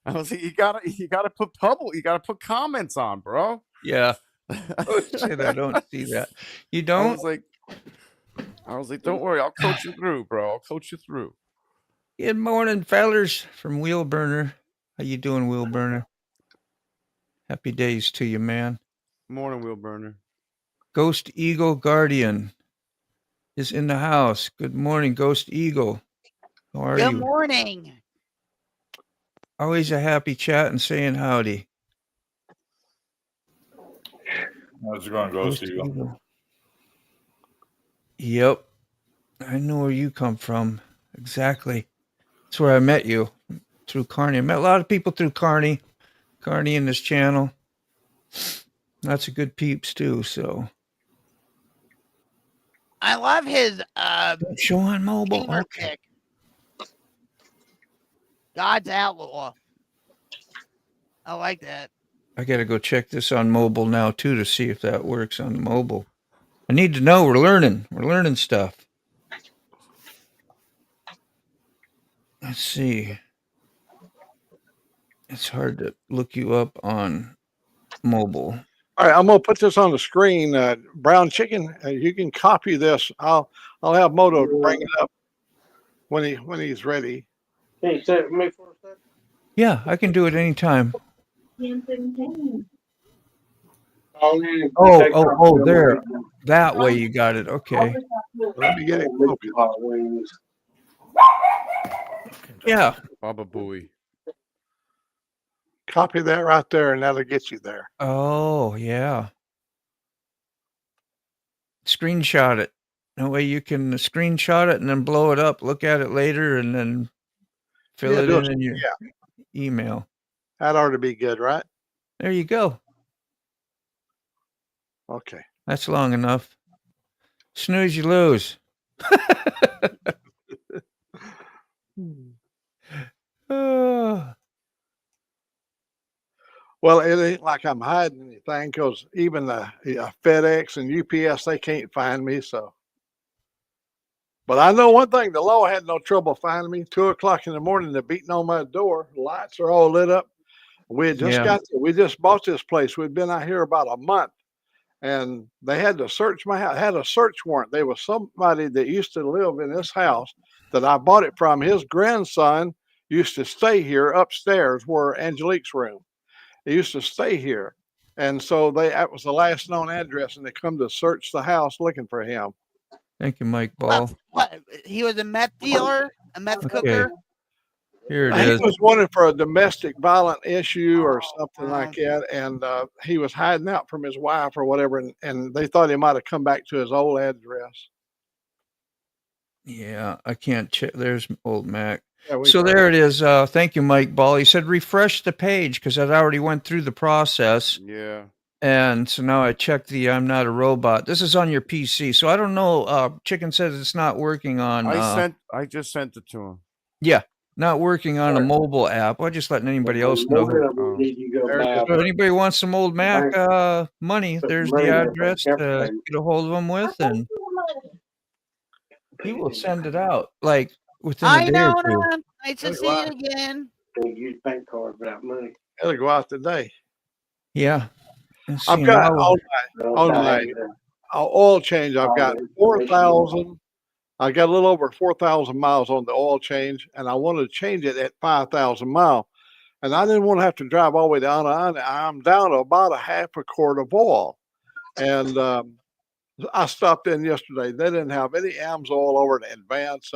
S9: I was like, you gotta put public. You gotta put comments on, bro.
S3: Yeah. Say that. I don't see that. You
S9: I
S3: don't?
S9: was like, don't worry, I'll coach you through, bro. I'll coach you through.
S3: Good morning, fellers from Wheelburner. How you doing, Wheelburner? Happy days to you, man.
S9: Morning, Wheel Burner.
S3: Ghost Eagle Guardian is in the house. Good morning, Ghost Eagle. How are
S5: Good
S3: you?
S5: morning.
S3: Always a happy chat and saying howdy.
S8: How's it going, Ghost Eagle?
S3: Yep. I know where you come from. Exactly. That's where I met you, through Carney. I met a lot of people through Carney in this channel. Lots of good peeps too, so.
S5: I love his
S3: show on mobile.
S5: gamer
S3: Okay.
S5: pick. God's Outlaw. I like that.
S3: I got to go check this on mobile now too to see if that works on the mobile. I need to know. We're learning stuff. Let's see. It's hard to look you up on mobile.
S4: All right, I'm gonna put this on the screen. Brown Chicken, you can copy this. I'll have Moto bring it up when he's ready.
S6: Can you set me for a second?
S3: Yeah, I can do it anytime. Oh, there. That way you got it. Okay.
S4: Let me get it.
S3: Yeah.
S9: Baba Booey.
S4: Copy that right there, and that'll get you there.
S3: Oh, yeah. Screenshot it. That way you can screenshot it and then blow it up, look at it later, and then fill it in your email.
S4: That ought to be good, right?
S3: There you go.
S4: Okay.
S3: That's long enough. Snooze, you lose. Oh.
S4: Well, it ain't like I'm hiding anything because even the FedEx and UPS, they can't find me. So, but I know one thing: the law had no trouble finding me. 2:00 in the morning, they're beating on my door. The lights are all lit up. We had just we just bought this place. We'd been out here about a month, and they had to search my house. Had a search warrant. There was somebody that used to live in this house that I bought it from. His grandson used to stay here upstairs, where Angelique's room. He used to stay here. And so that was the last known address, and they come to search the house looking for him.
S3: Thank you, Mike Ball.
S5: What? He was a meth dealer, a meth cooker.
S3: Here it is.
S4: He was wanted for a domestic violent issue or something like that, and he was hiding out from his wife or whatever, and they thought he might have come back to his old address.
S3: Yeah, I can't check. There's old Mac.
S4: Yeah,
S3: so there it is. Thank you, Mike Ball. He said refresh the page because I already went through the process.
S9: Yeah.
S3: And so now I checked the I'm not a robot. This is on your PC. So I don't know. Chicken says it's not working on.
S9: I just sent it to him.
S3: Yeah, not working on a mobile app. I'm just letting anybody else know. If anybody wants some old Mac money, there's the address to get a hold of them with, and he will send it out like within a day or two.
S5: Nice to see it again.
S6: Don't use bank card without money.
S4: It'll go out today.
S3: Yeah.
S4: I've got on my oil change. I've got 4,000. I got a little over 4,000 miles on the oil change, and I wanted to change it at 5,000 miles. And I didn't want to have to drive all the way down. I'm down to about a half a quart of oil. And I stopped in yesterday. They didn't have any AMS oil over in advance.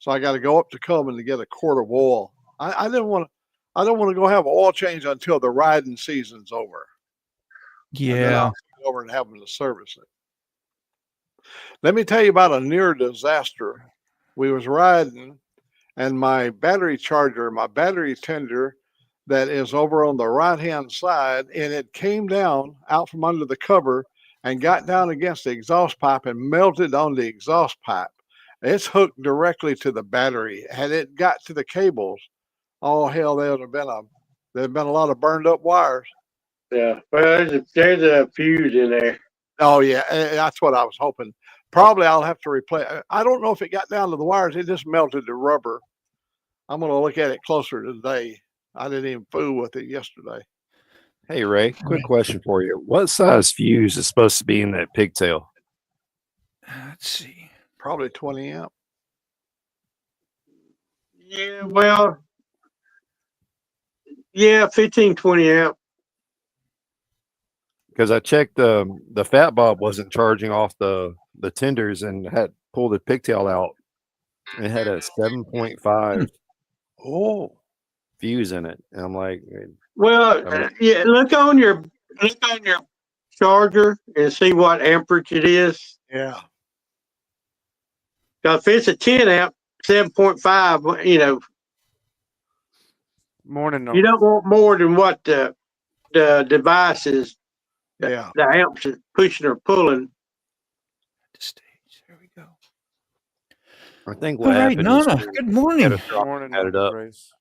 S4: So I got to go up to Coleman to get a quart of oil. I don't want to go have an oil change until the riding season's over.
S3: Yeah.
S4: Go over and have them to service it. Let me tell you about a near disaster. We was riding, and my battery charger, my battery tender, that is over on the right-hand side, and it came down out from under the cover and got down against the exhaust pipe and melted on the exhaust pipe. It's hooked directly to the battery. Had it got to the cables, oh hell, there'd have been a lot of burned up wires.
S6: Yeah, well, there's a fuse in there.
S4: Oh yeah, that's what I was hoping. Probably I'll have to replace. I don't know if it got down to the wires. It just melted the rubber. I'm going to look at it closer today. I didn't even fool with it yesterday.
S11: Hey, Ray, quick question for you. What size fuse is supposed to be in that pigtail?
S3: Let's see.
S4: Probably 20 amp.
S6: Yeah, well, yeah, 15, 20 amp.
S11: Because I checked the fat bob wasn't charging off the tenders and had pulled the pigtail out. It had a 7.5 fuse in it. And I'm like,
S6: Well, yeah, look on your charger and see what amperage it is.
S4: Yeah.
S6: Because if it's a 10 amp, 7.5, you know,
S9: Morning.
S6: you don't want more than what the device is.
S4: Yeah.
S6: The amps is pushing or pulling.
S3: There we go.
S11: I think
S3: All
S11: what
S3: right,
S11: happened
S3: Nana.
S11: is
S3: Good morning.
S9: Morning,
S11: had it up.
S9: Grace.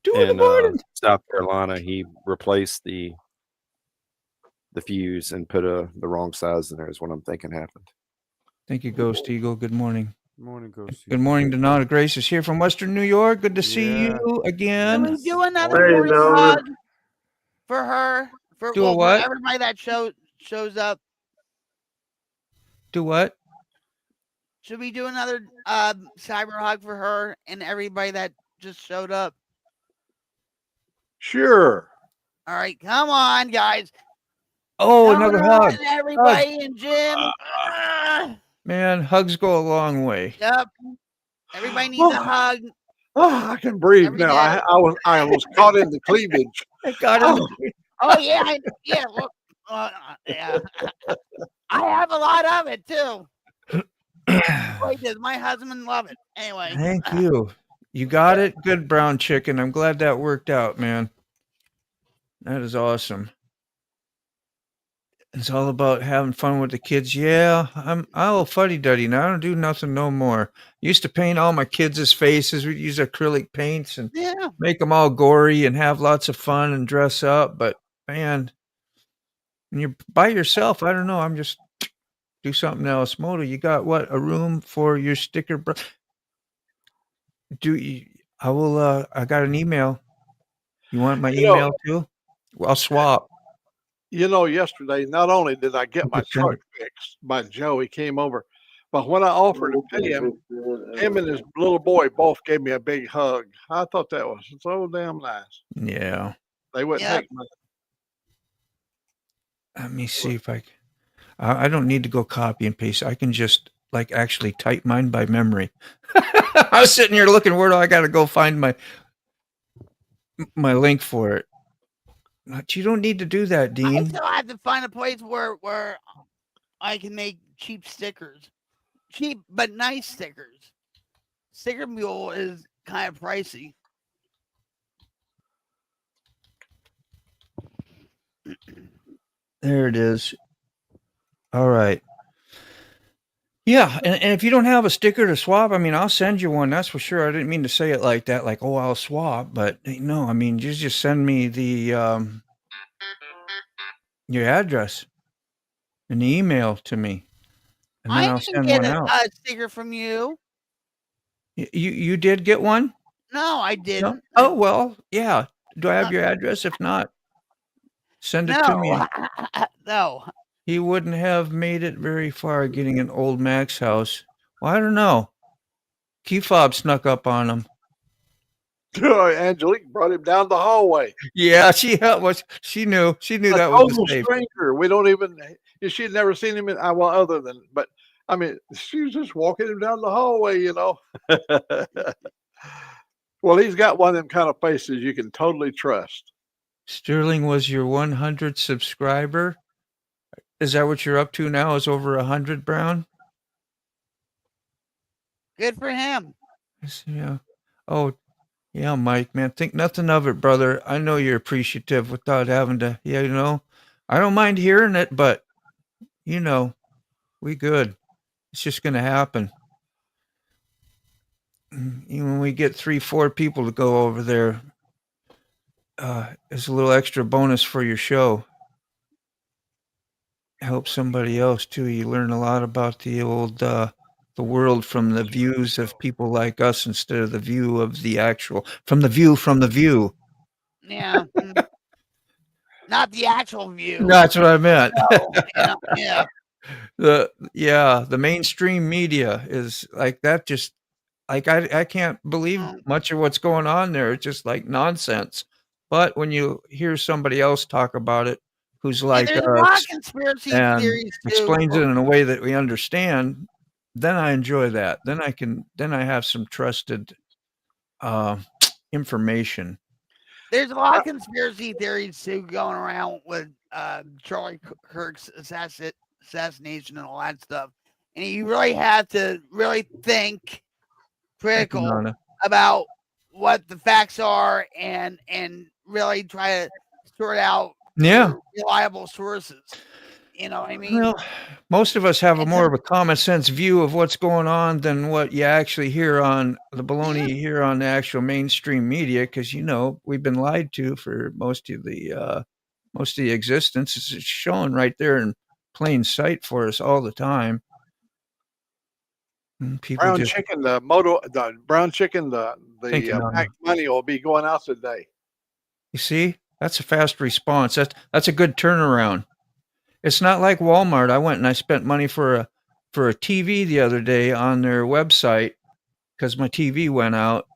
S3: Good morning.
S11: South Carolina, he replaced the fuse and put the wrong size in there is what I'm thinking happened.
S3: Thank you, Ghost Eagle. Good morning.
S9: Morning, Ghost.
S3: Good morning, Donata Grace is here from Western New York. Good to see you again.
S5: Can we do another morning hug for her? For,
S3: Do a what?
S5: for everybody that shows up.
S3: Do what?
S5: Should we do another cyber hug for her and everybody that just showed up?
S4: Sure.
S5: All right, come on, guys.
S3: Oh,
S5: Come
S3: another
S5: on,
S3: hug.
S5: everybody and Jim.
S3: Man, hugs go a long way.
S5: Yep. Everybody needs a hug.
S4: Oh, I can breathe now. I was caught in the cleavage.
S3: I got him.
S5: Oh yeah, yeah. Well, yeah. I have a lot of it too. Boy, does my husband love it. Anyway.
S3: Thank you. You got it. Good, brown chicken. I'm glad that worked out, man. That is awesome. It's all about having fun with the kids. Yeah, I'm a fuddy-duddy now. I don't do nothing no more. Used to paint all my kids' faces. We'd use acrylic paints and make them all gory and have lots of fun and dress up. But, man, when you're by yourself, I don't know. I'm just do something else. Moto, you got what? A room for your sticker? I got an email. You want my email too? Well, I'll swap.
S4: Yesterday, not only did I get my truck fixed by Joe, he came over, but when I offered to pay him and his little boy both gave me a big hug. I thought that was so damn nice.
S3: Yeah.
S4: They wouldn't take money.
S3: Let me see if I don't need to go copy and paste. I can just actually type mine by memory. I was sitting here looking, where do I got to go find my link for it? But you don't need to do that, Dean.
S5: I still have to find a place where I can make cheap stickers. Cheap but nice stickers. Sticker Mule is kind of pricey.
S3: There it is. All right. Yeah, and if you don't have a sticker to swap, I mean, I'll send you one. That's for sure. I didn't mean to say it like that, like, oh, I'll swap. But no, I mean, you just send me the your address and the email to me, and then I'll send one out.
S5: A sticker from you.
S3: You did get one?
S5: No, I didn't.
S3: No? Oh well, yeah. Do I have your address? If not, send it to me.
S5: No.
S3: He wouldn't have made it very far getting an old Mac's house. Well, I don't know. Key fob snuck up on him.
S4: Angelique brought him down the hallway.
S3: Yeah, she knew. She knew that was a
S4: stranger. We don't even. She'd never seen him other than. But I mean, she was just walking him down the hallway. Well, he's got one of them kind of faces you can totally trust.
S3: Sterling was your 100th subscriber. Is that what you're up to now? Is over 100, Brown?
S5: Good for him.
S3: Yeah. Oh, Yeah, Mike, man, think nothing of it, brother. I know you're appreciative without having to. Yeah, I don't mind hearing it, but we good. It's just gonna happen. Even when we get 3, 4 people to go over there, it's a little extra bonus for your show. Help somebody else too. You learn a lot about the world from the views of people like us instead of the view of the actual from the view.
S5: Yeah. Not the actual view.
S3: That's what I meant.
S5: No, yeah.
S3: The mainstream media is like that. Just like I can't believe much of what's going on there. It's just like nonsense. But when you hear somebody else talk about it, who's like
S5: there's a lot of conspiracy
S3: and
S5: theories
S3: explains it in a way that we understand, then I enjoy that. Then I have some trusted information.
S5: There's a lot of conspiracy theories too going around with Charlie Kirk's assassination and all that stuff. And you really have to really think critical about what the facts are and really try to sort out reliable sources. You know what I mean?
S3: Well, most of us have more of a common sense view of what's going on than what you actually hear on the baloney you hear on the actual mainstream media, because we've been lied to for most of the existence. It's showing right there in plain sight for us all the time. People
S4: brown chicken, the brown chicken, the packed money will be going out today.
S3: You see, that's a fast response. That's a good turnaround. It's not like Walmart. I went and I spent money for a TV the other day on their website because my TV went out,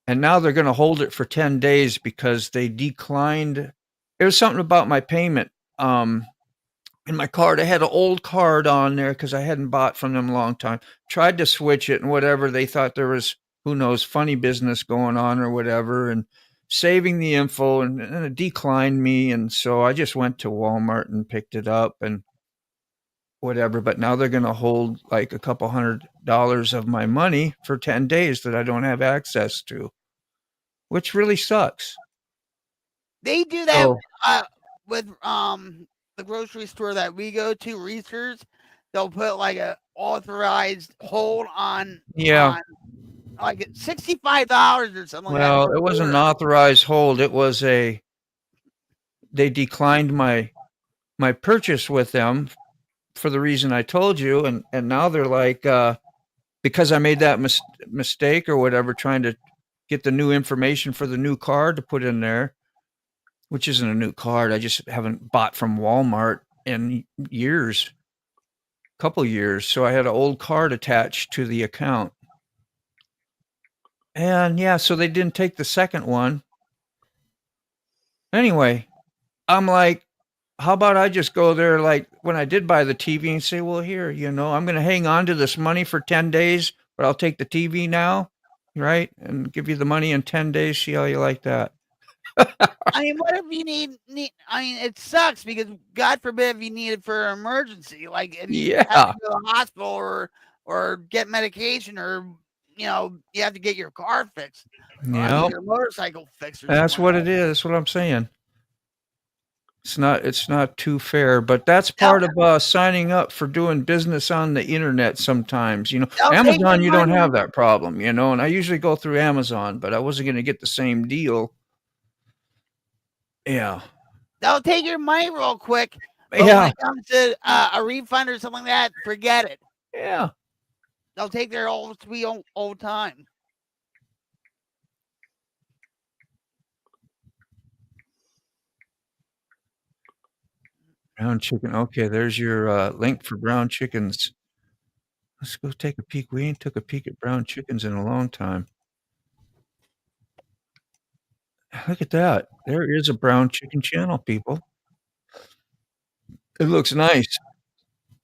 S3: and now they're going to hold it for 10 days because they declined. It was something about my payment. In my card, I had an old card on there because I hadn't bought from them a long time. Tried to switch it and whatever. They thought there was, who knows, funny business going on or whatever, and saving the info, and it declined me. And so I just went to Walmart and picked it up and whatever. But now they're going to hold like a couple $100 of my money for 10 days that I don't have access to, which really sucks.
S5: They do that with the grocery store that we go to, Reese's. They'll put like a authorized hold on like $65 or something like that.
S3: Well, it wasn't an authorized hold. It was they declined my purchase with them for the reason I told you. And now they're like, because I made that mistake or whatever, trying to get the new information for the new card to put in there, which isn't a new card. I just haven't bought from Walmart in years, couple years. So I had an old card attached to the account. And so they didn't take the second one. Anyway, I'm like, how about I just go there like when I did buy the TV and say, well, here, I'm going to hang on to this money for 10 days, but I'll take the TV now, right? And give you the money in 10 days. See how you like that.
S5: I mean, what if you need? I mean, it sucks because God forbid if you need it for an emergency, like if you have to go to the hospital or get medication, or you have to get your car fixed, or your motorcycle fixed.
S3: That's what it is. That's what I'm saying. It's not too fair, but that's part of signing up for doing business on the internet. Sometimes, Amazon, you don't have that problem, and I usually go through Amazon, but I wasn't going to get the same deal. Yeah.
S5: They'll take your money real quick. But when it comes to a refund or something like that, forget it.
S3: Yeah.
S5: They'll take their sweet old time.
S3: Brown chicken. Okay, there's your link for brown chickens. Let's go take a peek. We ain't took a peek at brown chickens in a long time. Look at that. There is a brown chicken channel, people. It looks nice.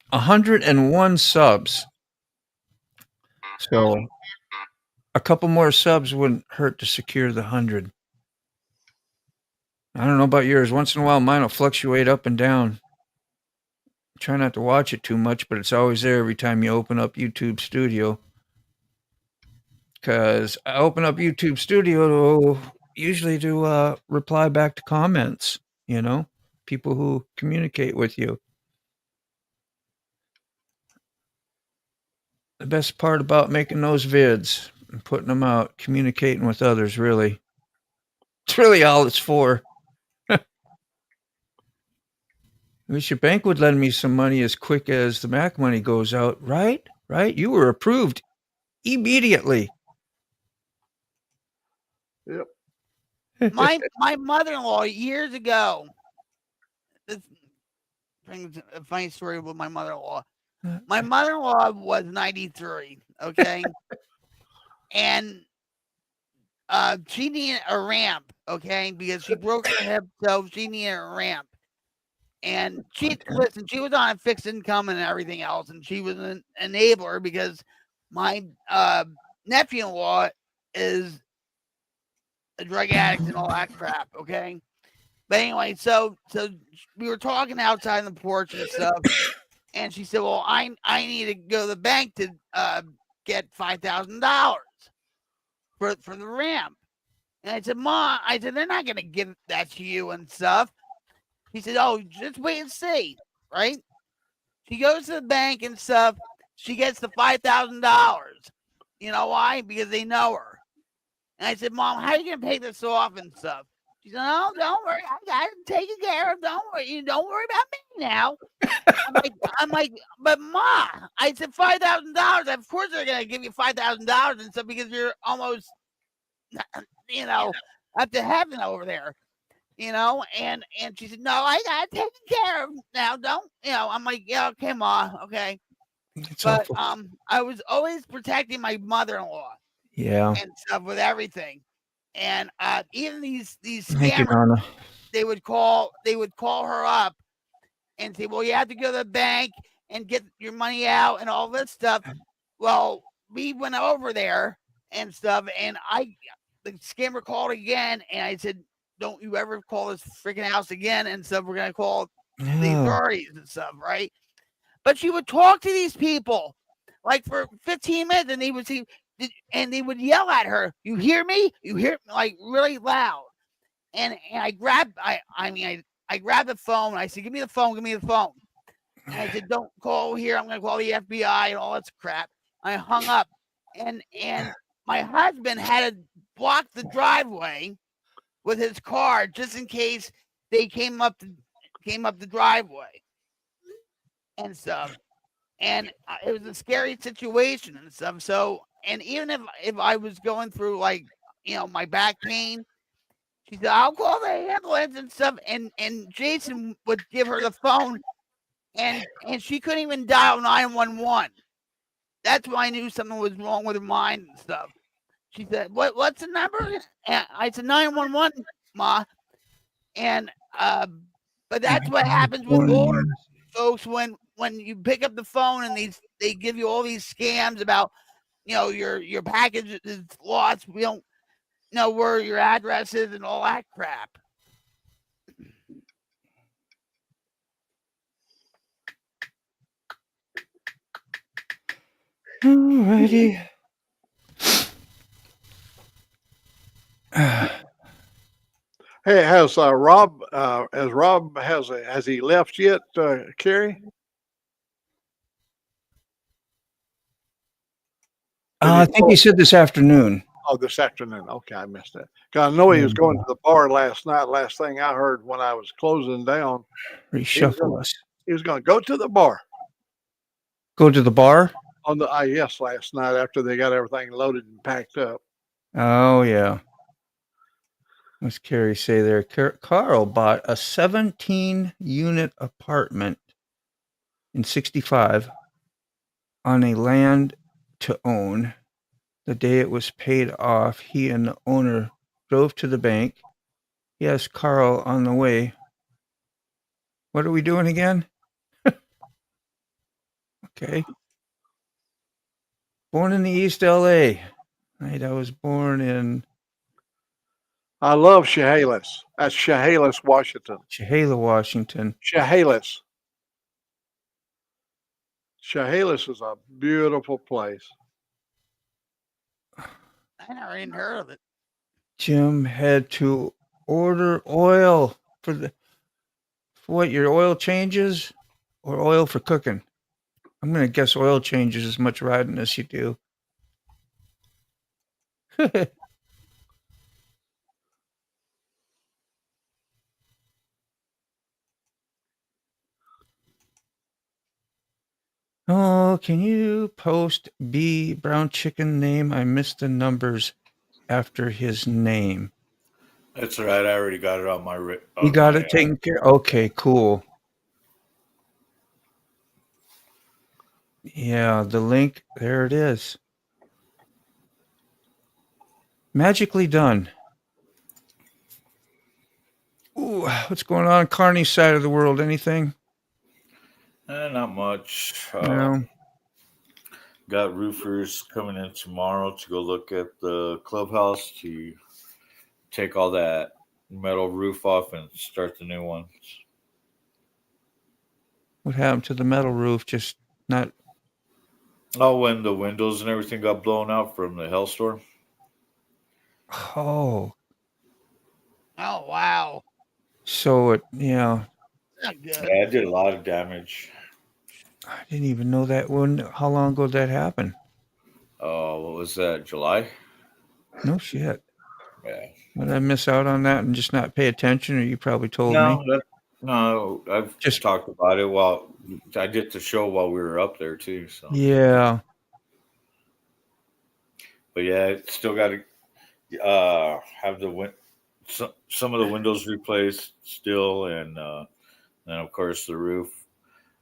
S3: 101 subs. So a couple more subs wouldn't hurt to secure the 100. I don't know about yours. Once in a while, mine will fluctuate up and down. Try not to watch it too much, but it's always there every time you open up YouTube Studio. because I open up YouTube Studio usually to reply back to comments, people who communicate with you. The best part about making those vids and putting them out, communicating with others, really. It's really all it's for. I wish your bank would lend me some money as quick as the Mac money goes out, right? Right? You were approved immediately.
S4: Yep.
S5: My mother-in-law years ago. This brings a funny story with my mother-in-law. My mother-in-law was 93. Okay, and she needed a ramp. Okay, because she broke her hip, so she needed a ramp. And she she was on a fixed income and everything else, and she was an enabler because my nephew-in-law is a drug addict and all that crap. Okay, but anyway, so we were talking outside on the porch and stuff, and she said, "Well, I need to go to the bank to get $5,000 for the ramp." And I said, "Mom, they're not gonna give that to you and stuff." He said, "Oh, just wait and see." Right? She goes to the bank and stuff. She gets the $5,000. You know why? Because they know her. And I said, "Mom, how are you gonna pay this off and stuff?" She said, "Oh, don't worry, I got it taken care of. Don't worry, you don't worry about me now." I'm like, "But Ma," I said, $5,000. Of course they're gonna give you $5,000 and stuff because you're almost, up to heaven over there. And she said, "No, I got it taken care of now. Don't." I'm like, "Yeah, okay, Ma, okay." But I was always protecting my mother-in-law.
S3: Yeah.
S5: And stuff with everything. And even these
S3: Thank you,
S5: scammers,
S3: Donna.
S5: they would call her up and say, "Well, you have to go to the bank and get your money out and all this stuff." Well, we went over there and stuff, and the scammer called again, and I said, "Don't you ever call this freaking house again and stuff. We're gonna call the authorities and stuff, right?" But she would talk to these people like for 15 minutes, and they would see. And they would yell at her, "You hear me? You hear me?" Like really loud. And I grabbed the phone. And I said, "Give me the phone. Give me the phone." And I said, "Don't call here. I'm going to call the FBI and all that crap." I hung up, and my husband had to block the driveway with his car just in case they came up the driveway and stuff. And it was a scary situation and stuff. So, and even if I was going through my back pain, she said, "I'll call the ambulance and stuff." And Jason would give her the phone, and she couldn't even dial 911. That's why I knew something was wrong with her mind and stuff. She said, "What's the number?" And I said, 911, Ma. And but that's what happens with older folks when you pick up the phone and they give you all these scams about your package is lost, we don't know where your address is and all that crap.
S3: Alrighty.
S4: Hey, has Rob has he left yet, Carrie?
S3: I think he said this afternoon.
S4: Oh, this afternoon. Okay, I missed that. 'Cause I know he was going to the bar last night. Last thing I heard when I was closing down,
S3: Reshuffle us.
S4: he was going to go to the bar.
S3: Go to the bar?
S4: On the IS last night after they got everything loaded and packed up.
S3: Oh, yeah. What's Carrie say there? Carl bought a 17-unit apartment in 65 on a land to own. The day it was paid off, he and the owner drove to the bank. Yes, Carl on the way. What are we doing again? Okay. Born in the East LA. Right, I was born in...
S4: I love Chehalis. That's Chehalis, Washington.
S3: Chehalis, Washington.
S4: Chehalis. Chehalis is a beautiful place.
S5: I never even heard of it.
S3: Jim had to order oil for what, your oil changes or oil for cooking? I'm going to guess oil changes as much riding as you do. Oh, can you post B brown chicken name? I missed the numbers after his name.
S8: That's all right. I already got it on my.
S3: You got it taken care. Okay, cool. Yeah, the link there it is. Magically done. Ooh, what's going on Carney's side of the world? Anything?
S8: Not much.
S3: No.
S8: Got roofers coming in tomorrow to go look at the clubhouse to take all that metal roof off and start the new ones.
S3: What happened to the metal roof? Just not.
S8: Oh, when the windows and everything got blown out from the hailstorm.
S3: Oh.
S5: Oh, wow.
S3: So it, yeah.
S5: Not good.
S8: Yeah, it did a lot of damage.
S3: I didn't even know that one. How long ago did that happen?
S8: What was that? July?
S3: No shit.
S8: Yeah.
S3: Did I miss out on that and just not pay attention, or you probably told me?
S8: No, I've just talked about it while I did the show while we were up there too. So
S3: Yeah.
S8: But yeah, it's still got to have some of the windows replaced still, and of course the roof.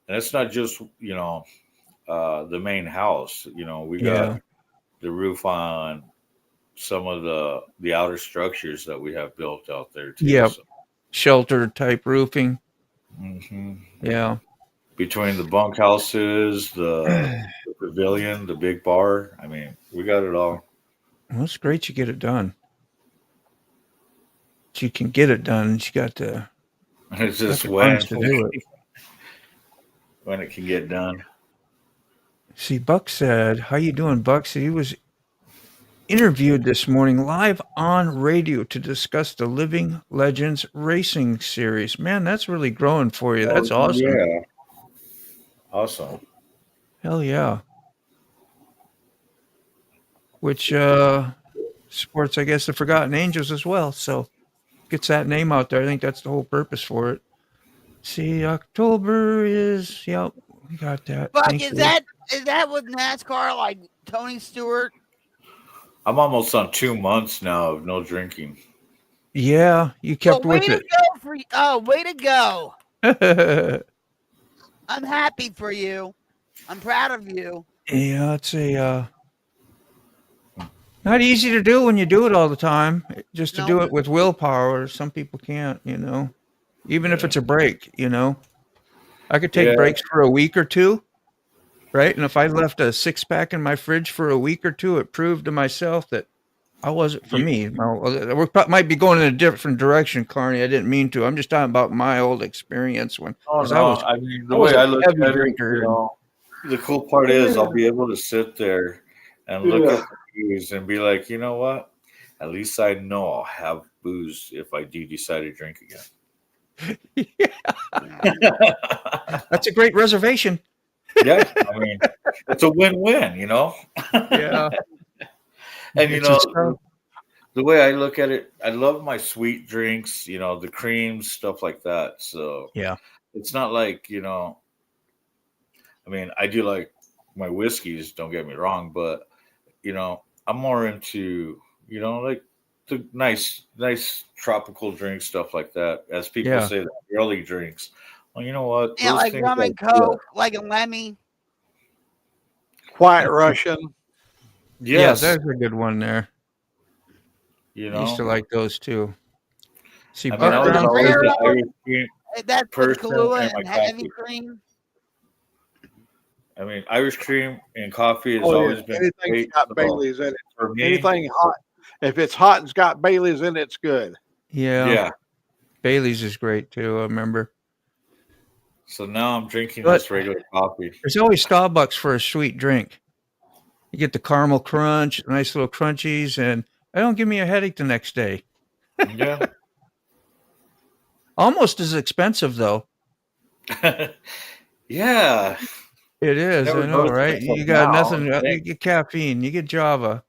S8: And it's not just the main house. We got the roof on some of the outer structures that we have built out there too.
S3: Yep. So. Shelter type roofing.
S8: Mm-hmm.
S3: Yeah. between
S8: the bunkhouses, the pavilion, the big bar. I mean, we got it all.
S3: Well, it's great you get it done. You can get it done. You got to.
S8: It's just when
S3: to do it.
S8: When it can get done.
S3: See, Buck said, "How you doing, Buck?" So he was interviewed this morning live on radio to discuss the Living Legends Racing Series. Man, that's really growing for you. That's awesome.
S8: Yeah. Awesome.
S3: Hell yeah. Which supports, I guess, the Forgotten Angels as well. So gets that name out there. I think that's the whole purpose for it. See, October is, yep, we got that.
S5: Buck, is that with NASCAR like Tony Stewart?
S8: I'm almost on 2 months now of no drinking.
S3: Yeah, you kept with it.
S5: Way to go. I'm happy for you. I'm proud of you.
S3: Yeah, it's not easy to do when you do it all the time. Just to do it with willpower. Some people can't, even if it's a break, I could take breaks for a week or two, right? And if I left a 6-pack in my fridge for a week or two, it proved to myself that I wasn't for me. We might be going in a different direction, Carney. I didn't mean to. I'm just talking about my old experience when
S8: the way I look at it, the cool part is I'll be able to sit there and look at the booze and be like, you know what? At least I know I'll have booze if I do decide to drink again.
S3: That's a great reservation.
S8: Yeah, I mean, it's a win-win,
S3: Yeah.
S8: And the way I look at it, I love my sweet drinks, the creams, stuff like that. So
S3: yeah,
S8: it's not like, I mean, I do like my whiskeys, don't get me wrong, but I'm more into, like the nice tropical drinks, stuff like that. As people say, the early drinks. Well, you know what?
S5: Yeah, like rum and coke, like a Lemmy.
S4: White Russian.
S3: Yes. Yeah, there's a good one there.
S8: I
S3: used to like those too. See,
S5: that's with Kahlua and heavy cream.
S8: I mean, Irish cream and coffee has always been
S4: anything got Bailey's in it. For me, anything hot. If it's hot and's got Bailey's in it, it's good.
S3: Yeah. Bailey's is great too. I remember.
S8: So now I'm drinking this regular coffee.
S3: There's always Starbucks for a sweet drink. You get the caramel crunch, nice little crunchies, and I don't give me a headache the next day.
S8: Yeah.
S3: Almost as expensive though.
S8: Yeah.
S3: It is.
S8: Never
S3: I know,
S8: noticed
S3: right?
S8: it until
S3: You got
S8: now,
S3: nothing.
S8: I
S3: You
S8: think.
S3: get caffeine. You get Java.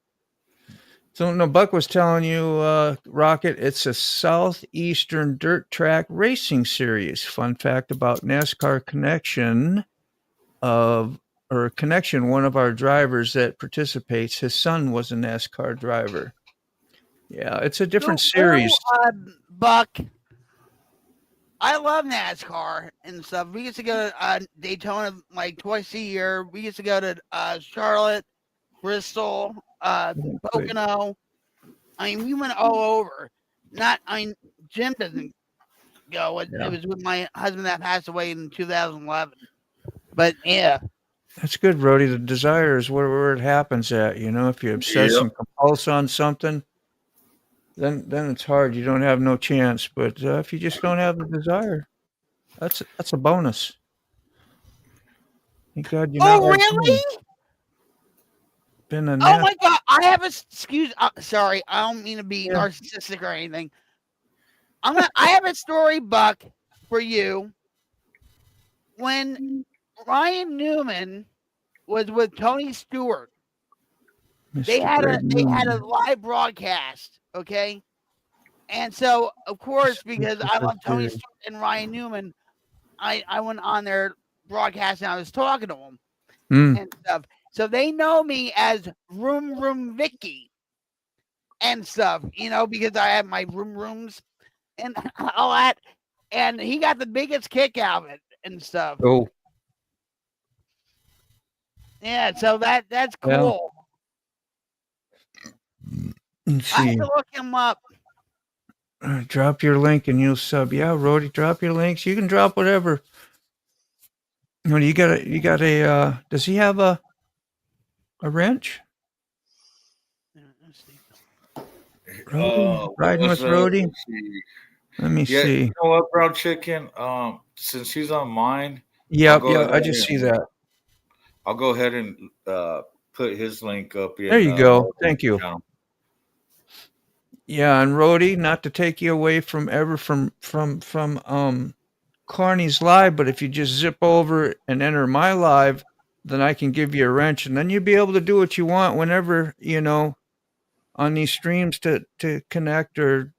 S3: So no, Buck was telling you, Rocket. It's a southeastern dirt track racing series. Fun fact about NASCAR Connection. Connection. One of our drivers that participates. His son was a NASCAR driver. Yeah, it's a different series.
S5: Buck, I love NASCAR and stuff. We used to go to Daytona like twice a year. We used to go to Charlotte, Bristol, Pocono. I mean, we went all over. Jim doesn't go. It was with my husband that passed away in 2011. But yeah.
S3: That's good, Rody. The desire is where it happens at. You know, if you obsess and compulse on something, then it's hard. You don't have no chance. But if you just don't have the desire, that's a bonus. Thank God you're not.
S5: Oh, really?
S3: Been a
S5: oh my God! I have a sorry, I don't mean to be narcissistic or anything. I have a story, Buck, for you. When Ryan Newman was with Tony Stewart, they had a live broadcast, okay? And so, of course, because I love Tony Stewart and Ryan Newman, I went on their broadcast and I was talking to them and stuff. So they know me as Room Room Vicky and stuff, you know, because I have my rooms and all that. And he got the biggest kick out of it and stuff.
S3: Oh.
S5: Yeah, so that's cool.
S3: Let's see.
S5: I have to look him up.
S3: Drop your link and you'll sub. Yeah, Rody, drop your links. You can drop whatever. You got a does he have a wrench? Riding with Rody. Let me see.
S8: You know what, Brown Chicken? Since he's on mine.
S3: Yeah, I just see that.
S8: I'll go ahead and put his link up.
S3: There you go. Thank you. Yeah, and Rody, not to take you away from Carney's live, but if you just zip over and enter my live, then I can give you a wrench, and then you'll be able to do what you want whenever, you know, on these streams to connect or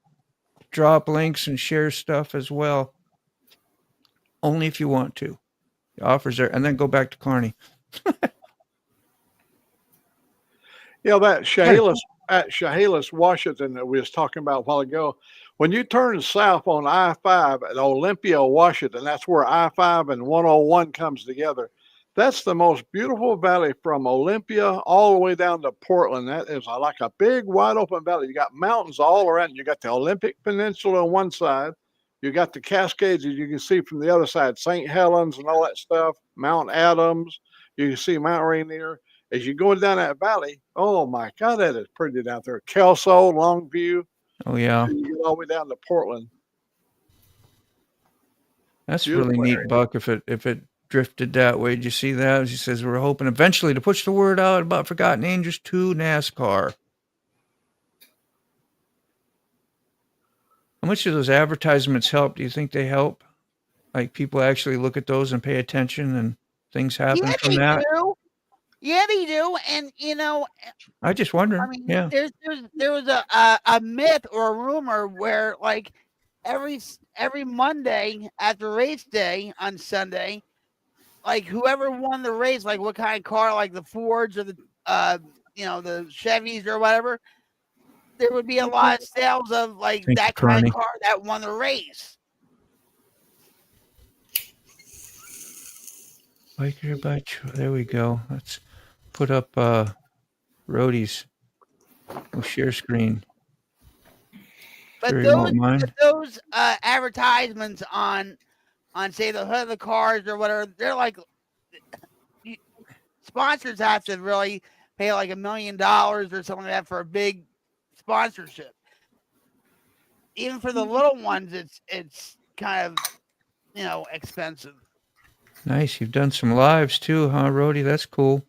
S3: drop links and share stuff as well. Only if you want to. The offer's there, and then go back to Carney.
S4: Yeah, that Chehalis, Washington that we was talking about a while ago. When you turn south on I-5 at Olympia, Washington, that's where I-5 and 101 comes together. That's the most beautiful valley from Olympia all the way down to Portland. That is like a big, wide open valley. You got mountains all around. You got the Olympic Peninsula on one side. You got the Cascades, as you can see from the other side, St. Helens and all that stuff, Mount Adams. You can see Mount Rainier. As you're going down that valley, oh my God, that is pretty down there. Kelso, Longview.
S3: Oh yeah.
S4: You get all the way down to Portland.
S3: That's beautiful, really neat, area. Buck. If it drifted that way, did you see that? He says we're hoping eventually to push the word out about Forgotten Angels to NASCAR. How much do those advertisements help? Do you think they help? Like people actually look at those and pay attention, and things happen from that.
S5: Yeah, they do, and you know,
S3: I just wondering.
S5: I mean, there was a myth or a rumor where like every Monday after race day on Sunday, like whoever won the race, like what kind of car, like the Fords or the the Chevys or whatever, there would be a lot of sales of like that kind of car that won the race.
S3: Biker by there we go. Let's put up Rody's. We'll share screen.
S5: But those advertisements on say the hood of the cars or whatever, they're like sponsors have to really pay like $1 million or something like that for a big sponsorship. Even for the little ones, it's kind of expensive.
S3: Nice. You've done some lives too, huh, Rody? That's cool.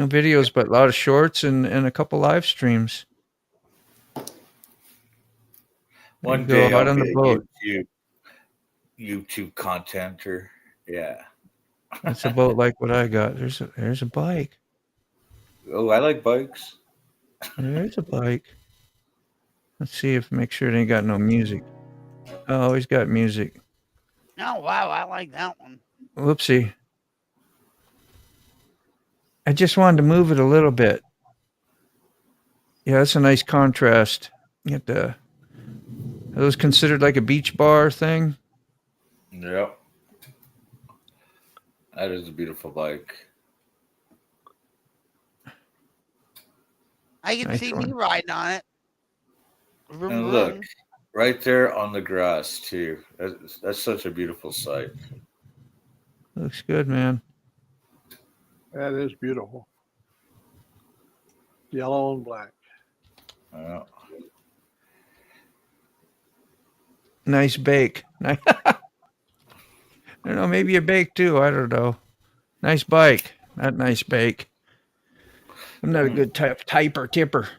S3: No videos, but a lot of shorts and a couple live streams.
S8: One
S3: Go
S8: day
S3: out
S8: I'll
S3: on
S8: be
S3: the
S8: a
S3: boat.
S8: YouTube contenter. Yeah.
S3: It's a boat like what I got. There's a bike.
S8: Oh, I like bikes.
S3: There's a bike. Let's see if make sure it ain't got no music. Oh, he's got music.
S5: Oh wow, I like that one.
S3: Whoopsie. I just wanted to move it a little bit. Yeah, that's a nice contrast. You get the. Are those considered like a beach bar thing?
S8: Yep. That is a beautiful bike.
S5: I can
S3: Nice
S5: see
S3: one.
S5: me riding on it. Vroom,
S8: And
S5: vroom.
S8: look, right there on the grass too. That's such a beautiful sight.
S3: Looks good, man.
S4: That is beautiful. Yellow and black.
S8: Yeah.
S3: Nice bake. I don't know, maybe a bake too. I don't know. Nice bike. Not nice bake. I'm not a good typer tipper.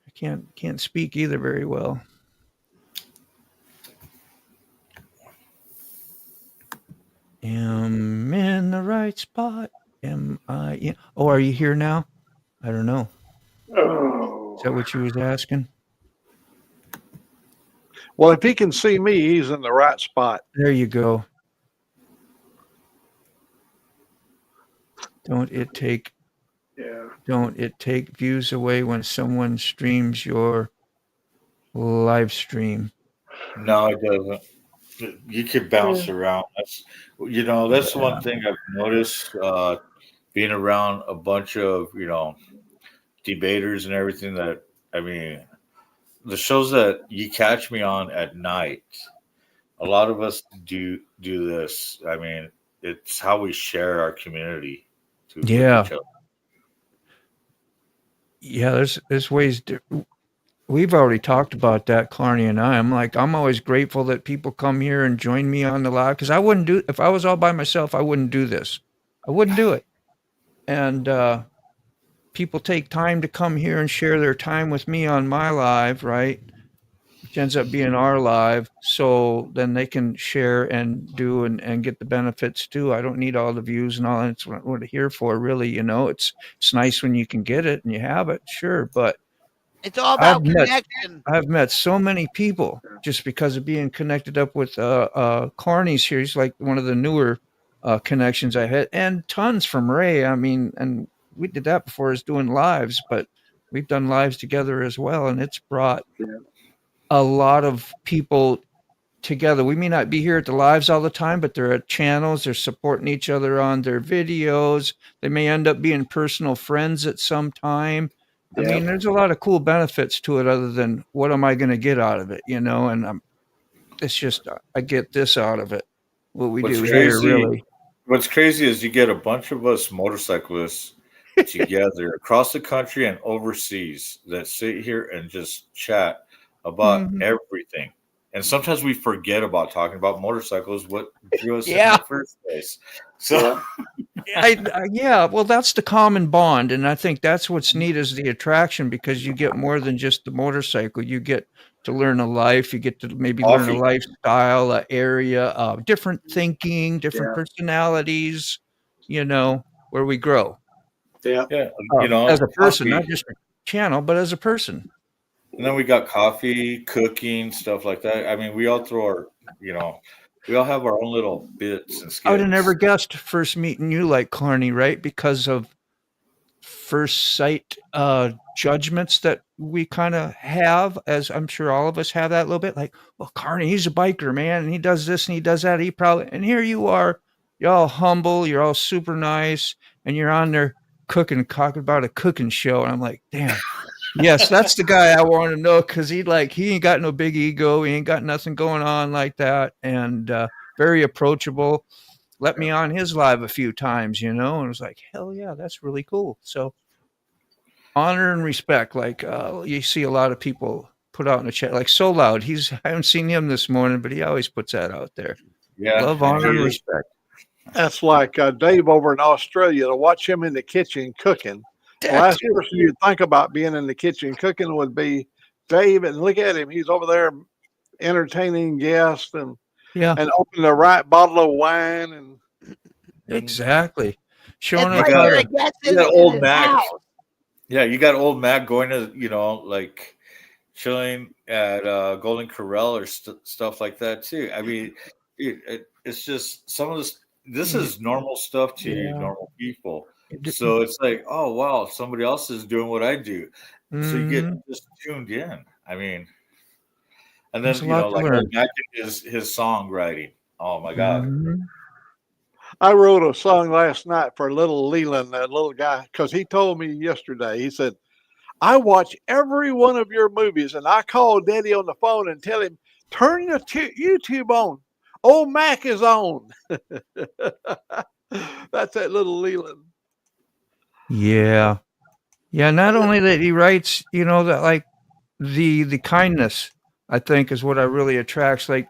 S3: I can't speak either very well. Am in the right spot. Am I in? Oh, are you here now? I don't know.
S4: Oh.
S3: Is that what you was asking?
S4: Well, if he can see me, he's in the right spot.
S3: There you go. Don't it take views away when someone streams your live stream?
S8: No, it doesn't. You could bounce around. That's that's one thing I've noticed. Being around a bunch of debaters and everything. That I mean, the shows that you catch me on at night. A lot of us do this. I mean, it's how we share our community. With each other.
S3: Yeah, there's ways to. We've already talked about that, Clarny and I. I'm always grateful that people come here and join me on the live because I wouldn't do if I was all by myself. I wouldn't do this. I wouldn't do it. And people take time to come here and share their time with me on my live, right? Which ends up being our live. So then they can share and do and get the benefits too. I don't need all the views and all. That's what we're here for, really. It's nice when you can get it and you have it, sure, but.
S5: It's all about
S3: connection. I've met so many people just because of being connected up with CARNY'S here. He's like one of the newer connections I had, and tons from Ray. I mean, and we did that before as doing lives, but we've done lives together as well, and it's brought a lot of people together. We may not be here at the lives all the time, but they're at channels. They're supporting each other on their videos. They may end up being personal friends at some time. I mean, there's a lot of cool benefits to it other than what am I going to get out of it, and it's just, I get this out of it. What we do here, really.
S8: What's crazy is you get a bunch of us motorcyclists together across the country and overseas that sit here and just chat about everything. And sometimes we forget about talking about motorcycles, what drew us in the first place. So,
S3: well, that's the common bond. And I think that's what's neat is the attraction because you get more than just the motorcycle. You get to learn a life. You get to maybe learn a lifestyle, an area, different thinking, different personalities, where we grow.
S8: Yeah.
S3: As a person, not just a channel, but as a person.
S8: And then we got coffee, cooking, stuff like that. I mean, we all throw our, we all have our own little bits and skills.
S3: I would have never guessed first meeting you like Clarny, right? Because of first sight judgments that we kind of have, as I'm sure all of us have that a little bit. Like, well, Clarny, he's a biker, man, and he does this and he does that. And here you are, you're all humble, you're all super nice, and you're on there talking about a cooking show. And I'm like, damn. Yes, that's the guy I want to know because he ain't got no big ego. He ain't got nothing going on like that. And very approachable. Let me on his live a few times, and it was like, hell yeah, that's really cool. So honor and respect. Like you see a lot of people put out in the chat, like So Loud. I haven't seen him this morning, but he always puts that out there.
S8: Yeah.
S3: Love, honor, and respect.
S4: That's like Dave over in Australia. To watch him in the kitchen cooking, The last person you'd think about being in the kitchen cooking would be Dave, and look at him. He's over there entertaining guests and opening the right bottle of wine and
S3: exactly showing
S8: You
S3: us
S8: got,
S3: how
S8: you
S3: to.
S8: got old Mac. Yeah, you got old Mac going to like chilling at Golden Corral or stuff like that too. I mean, it's just some of this. This is normal stuff to normal people. So it's like, oh wow, somebody else is doing what I do. So you get just tuned in. I mean, and then
S3: There's a lot to
S8: like
S3: learn.
S8: old Mac his songwriting. Oh my God.
S4: I wrote a song last night for little Leland, that little guy, because he told me yesterday, he said, I watch every one of your movies and I call Daddy on the phone and tell him, turn your YouTube on. Old Mac is on. That's that little Leland.
S3: Yeah. Yeah. Not only that he writes, that like the kindness, I think, is what I really attracts. Like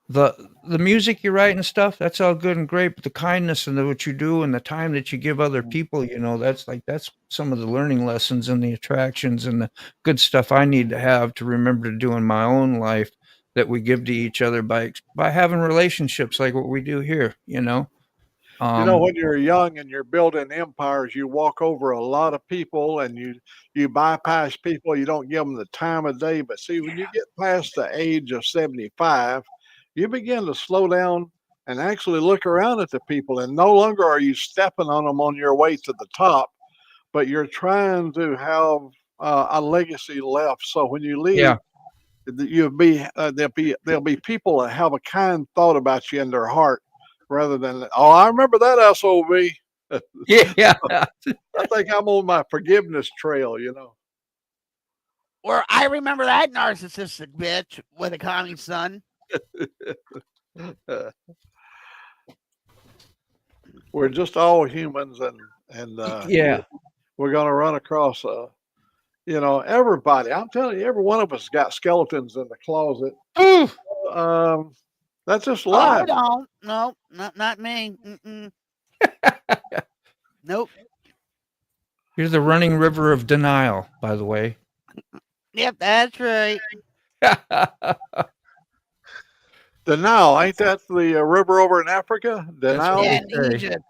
S3: the music you write and stuff, that's all good and great, but the kindness and what you do and the time that you give other people, that's some of the learning lessons and the attractions and the good stuff I need to have to remember to do in my own life that we give to each other by having relationships like what we do here.
S4: When you're young and you're building empires, you walk over a lot of people and you bypass people. You don't give them the time of day. But see, when you get past the age of 75, you begin to slow down and actually look around at the people. And no longer are you stepping on them on your way to the top, but you're trying to have a legacy left. So when you leave, there'll be people that have a kind thought about you in their heart. Rather than, oh, I remember that SOB.
S3: Yeah.
S4: I think I'm on my forgiveness trail,
S5: Or I remember that narcissistic bitch with a Connie's son.
S4: We're just all humans, and we're going to run across, everybody. I'm telling you, every one of us got skeletons in the closet. That's just life.
S5: Oh, no, not me. Nope.
S3: You're the running river of denial, by the way.
S5: Yep, that's right.
S4: Denial, ain't that the river over in Africa? Denial.
S5: Yeah, in Egypt.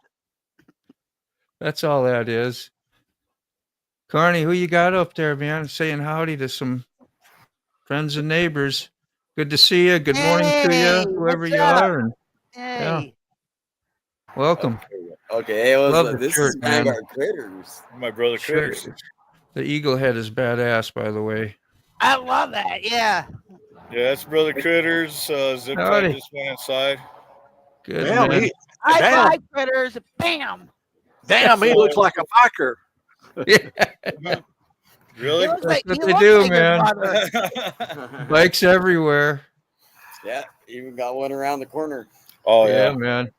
S3: That's all that is. Carney, who you got up there, man? Saying howdy to some friends and neighbors. Good to see you. Good morning to you, whoever you are. And, yeah. Welcome.
S10: Okay, this is Vanguard Critters.
S8: My brother Critters.
S3: The eagle head is badass, by the way.
S5: I love that. Yeah.
S8: Yeah, that's Brother Critters. Zip tie just went inside.
S3: Good.
S4: Damn,
S3: man.
S5: I like Critters. Bam.
S4: Damn, he looks like a biker.
S8: Really?
S3: That's what they do, man. Bikes everywhere.
S10: Yeah, even got one around the corner.
S8: Oh,
S3: yeah, man.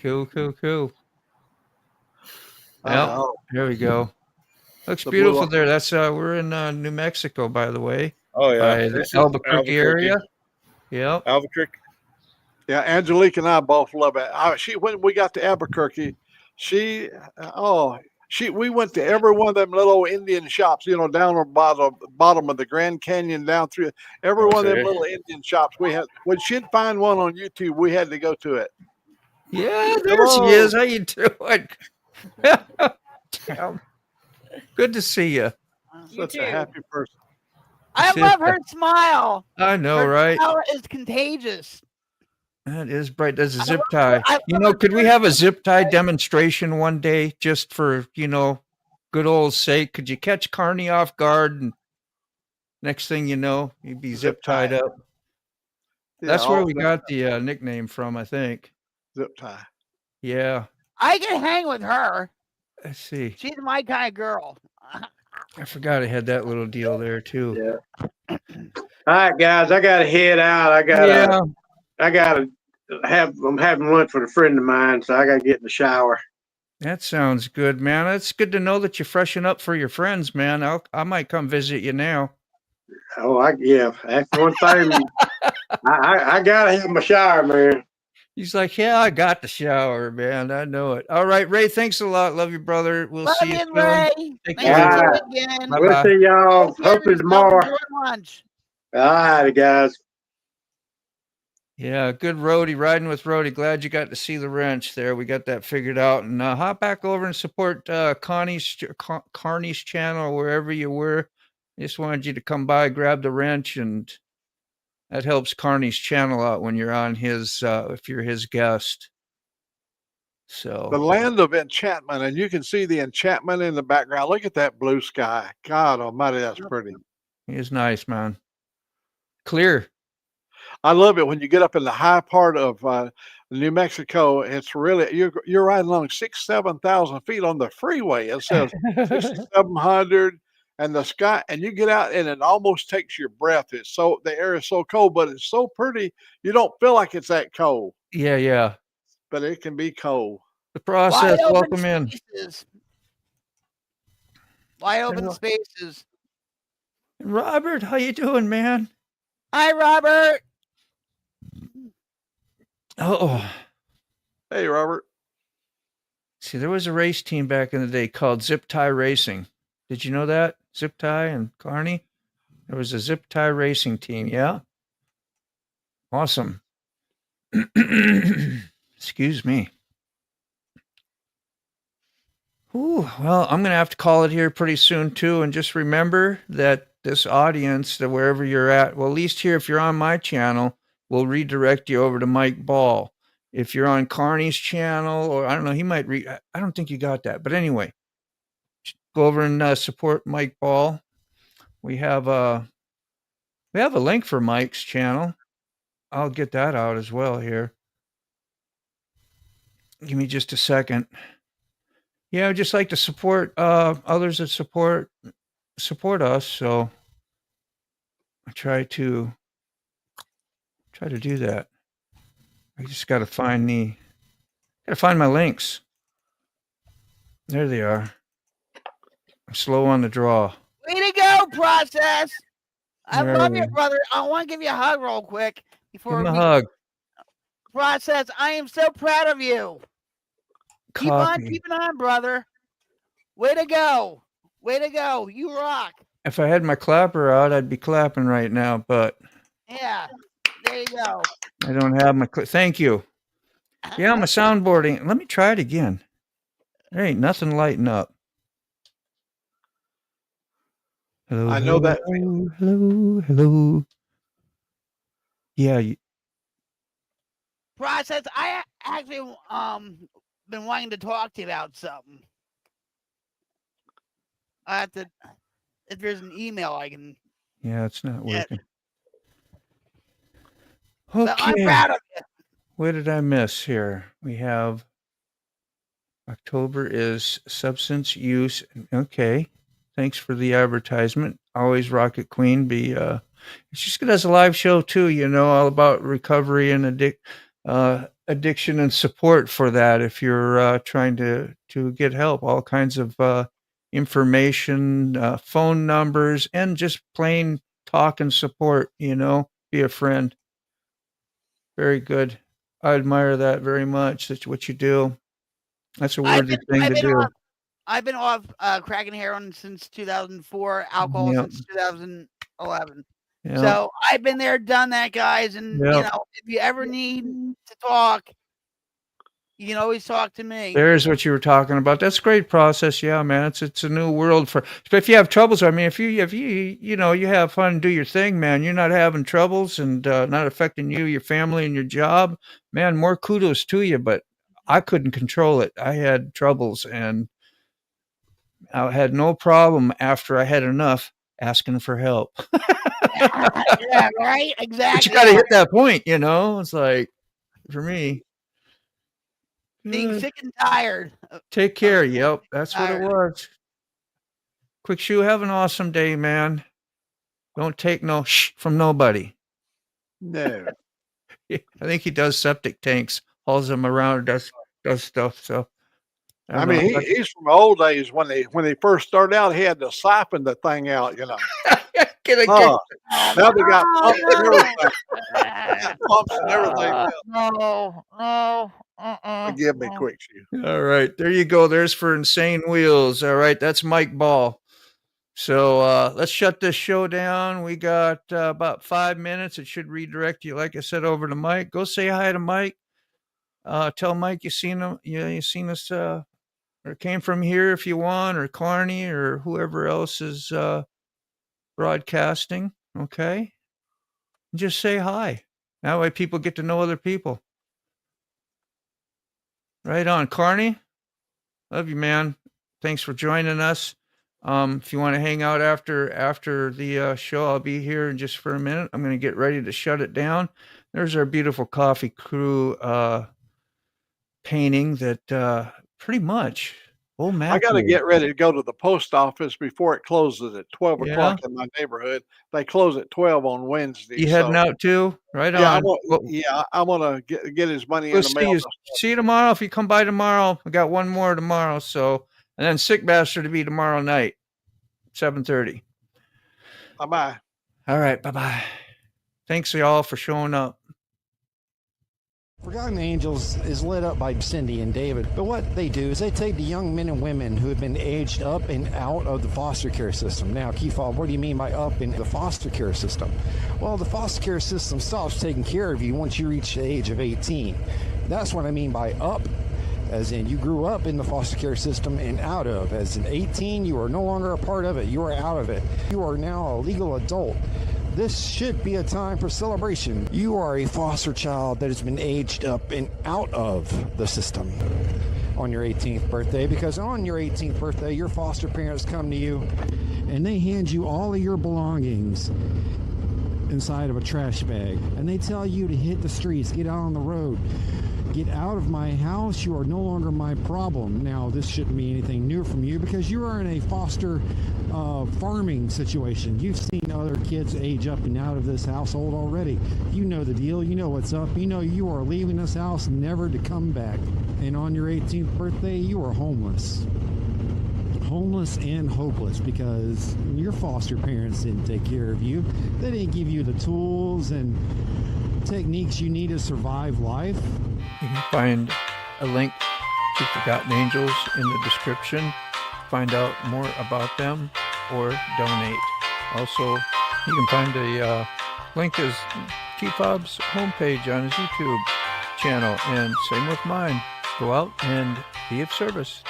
S3: Cool. Yeah, there we go. Looks beautiful there. That's we're in New Mexico, by the way.
S8: Oh yeah,
S3: by the Albuquerque area. Yeah,
S4: Albuquerque. Yeah, Angelique and I both love it. When we got to Albuquerque, we went to every one of them little Indian shops, down by the bottom of the Grand Canyon, down through every one of them little Indian shops. We had, when she'd find one on YouTube, we had to go to it.
S3: Yeah, there she is. How you doing? Good to see you.
S4: Such a happy person.
S5: I love her smile.
S3: I know,
S5: her
S3: right?
S5: smile is contagious.
S3: That is bright. There's a zip tie. Could we have a zip tie demonstration one day just for, good old sake? Could you catch Carney off guard and next thing you know, he'd be zip tied up? That's where we got the nickname from, I think.
S4: Zip tie.
S3: Yeah.
S5: I can hang with her.
S3: Let's see.
S5: She's my kind of girl.
S3: I forgot I had that little deal there too.
S6: Yeah. All right, guys, I gotta head out. I'm having lunch with a friend of mine, so I gotta get in the shower.
S3: That sounds good, man. It's good to know that you freshen up for your friends, man. I might come visit you now.
S6: Oh, that's one thing. I gotta have my shower, man.
S3: He's like, yeah, I got the shower, man. I know it. All right, Ray, thanks a lot. Love you, brother. We'll
S5: Love
S3: see you
S5: you,
S3: soon.
S5: Ray.
S3: Take
S5: Thanks
S3: care.
S5: for
S6: All right.
S5: again.
S6: We'll
S3: Bye-bye.
S6: see y'all.
S5: Take care of
S6: Hopefully
S5: yourself.
S6: tomorrow.
S5: Enjoy lunch.
S6: All right, guys.
S3: Yeah, good roadie, riding with roadie. Glad you got to see the wrench there. We got that figured out. And hop back over and support CARNY'S channel or wherever you were. Just wanted you to come by, grab the wrench, and that helps CARNY'S channel out when you're on his, if you're his guest. So
S4: the land of enchantment, and you can see the enchantment in the background. Look at that blue sky. God almighty, that's pretty.
S3: he is nice, man. Clear.
S4: I love it when you get up in the high part of New Mexico. It's really you're riding along 7,000 feet on the freeway. It says 6,700, and the sky, and you get out and it almost takes your breath. It's so the air is so cold, but it's so pretty. You don't feel like it's that cold.
S3: Yeah, yeah.
S4: But it can be cold.
S3: The process. Welcome in.
S5: Wide open spaces.
S3: Robert, how you doing, man?
S5: Hi, Robert.
S3: Oh,
S4: hey, Robert.
S3: See, there was a race team back in the day called Zip Tie Racing. Did you know that? Zip Tie and Carney? There was a Zip Tie Racing team. Yeah. Awesome. Excuse me. Ooh, well, I'm going to have to call it here pretty soon, too. And just remember that this audience, that wherever you're at, well, at least here, if you're on my channel, we'll redirect you over to Mike Ball. If you're on CARNY'S channel, or I don't know, he might I don't think you got that. But anyway, go over and support Mike Ball. We have a link for Mike's channel. I'll get that out as well here. Give me just a second. Yeah, I'd just like to support others that support us. So I try to do that. I just got to find my links. There they are. I'm slow on the draw.
S5: Way to go, Process. I
S3: There
S5: love
S3: we
S5: you,
S3: go.
S5: brother. I want to give you a hug real quick before
S3: Give him
S5: we
S3: a hug.
S5: Process. I am so proud of you. Keep on
S3: Cawfee.
S5: keeping on, brother. Way to go. Way to go. You rock.
S3: If I had my clapper out, I'd be clapping right now, but
S5: Yeah. There you go.
S3: I don't have my thank you. Yeah, my soundboarding. Let me try it again. There ain't nothing lighting up. Hello,
S4: I know that.
S3: Hello. Yeah.
S5: Process. I actually been wanting to talk to you about something. I have to. If there's an email, I can.
S3: Yeah, it's not working.
S5: But I'm
S3: Okay.
S5: proud of you.
S3: What did I miss here? We have October is substance use. Okay. Thanks for the advertisement. Always Rocket Queen. She's does a live show too, all about recovery and addiction and support for that. If you're trying to get help, all kinds of information, phone numbers, and just plain talk and support, be a friend. Very good. I admire that very much. That's what you do. That's a worthy thing to do.
S5: I've been off cracking heroin since 2004, alcohol
S3: Yep.
S5: since 2011.
S3: Yeah.
S5: So I've been there, done that, guys. And,
S3: Yep.
S5: If you ever need to talk, you can always talk to me.
S3: There's what you were talking about. That's a great process. Yeah, man. It's a new world but if you have troubles, I mean, if you you have fun and do your thing, man, you're not having troubles and not affecting you, your family, and your job, man, more kudos to you. But I couldn't control it. I had troubles and I had no problem after I had enough asking for help.
S5: Yeah, right? Exactly.
S3: But you got to hit that point, It's like, for me.
S5: Being sick and tired.
S3: Take care. Yep. That's what it was. Quick Shoe, have an awesome day, man. Don't take no shh from nobody.
S4: No.
S3: I think he does septic tanks, hauls them around, does stuff. So
S4: I mean, he's from the old days when they first started out, he had to siphon the thing out,
S3: Get a
S4: Now they got pumps and everything.
S5: No,
S4: Pumps and everything.
S5: no.
S4: Forgive me, quick shoe.
S3: All right, there you go. There's for Insane Wheels. All right, that's Mike Ball. So let's shut this show down. We got about 5 minutes. It should redirect you, like I said, over to Mike. Go say hi to Mike. Tell Mike you seen him. Yeah, you seen us or came from here if you want, or Carney or whoever else is broadcasting. Okay, just say hi. That way people get to know other people. Right on, Carney. Love you, man. Thanks for joining us. If you want to hang out after the show, I'll be here just for a minute. I'm going to get ready to shut it down. There's our beautiful Coffee Crew painting that pretty much old Mac.
S4: I got to get ready to go to the post office before it closes at 12
S3: Yeah.
S4: o'clock in my neighborhood. They close at 12 on Wednesday.
S3: You heading out too? Right
S4: Yeah,
S3: on.
S4: I'm gonna get his money in
S3: We'll
S4: the mail.
S3: see you tomorrow. If you come by tomorrow, I got one more tomorrow. So, and then Sick Bastard to be tomorrow night, 7:30.
S4: Bye-bye.
S3: All right, bye-bye. Thanks y'all for showing up.
S12: Forgotten Angels is led up by Cindy and David, but what they do is they take the young men and women who have been aged up and out of the foster care system. Now, Keefob, what do you mean by up in the foster care system? Well, the foster care system stops taking care of you once you reach the age of 18. That's what I mean by up, as in you grew up in the foster care system and out of. As in 18, you are no longer a part of it. You are out of it. You are now a legal adult. This should be a time for celebration. You are a foster child that has been aged up and out of the system on your 18th birthday, because on your 18th birthday, your foster parents come to you and they hand you all of your belongings inside of a trash bag, and they tell you to hit the streets, get out on the road. Get out of my house. You are no longer my problem. Now, this shouldn't be anything new from you because you are in a foster farming situation. You've seen other kids age up and out of this household already. You know the deal. You know what's up. You know you are leaving this house never to come back. And on your 18th birthday, you are homeless. Homeless and hopeless because your foster parents didn't take care of you. They didn't give you the tools and techniques you need to survive life.
S3: You can find a link to Forgotten Angels in the description. Find out more about them or donate. Also, you can find a link to Keefob's homepage on his YouTube channel, and same with mine. Go out and be of service.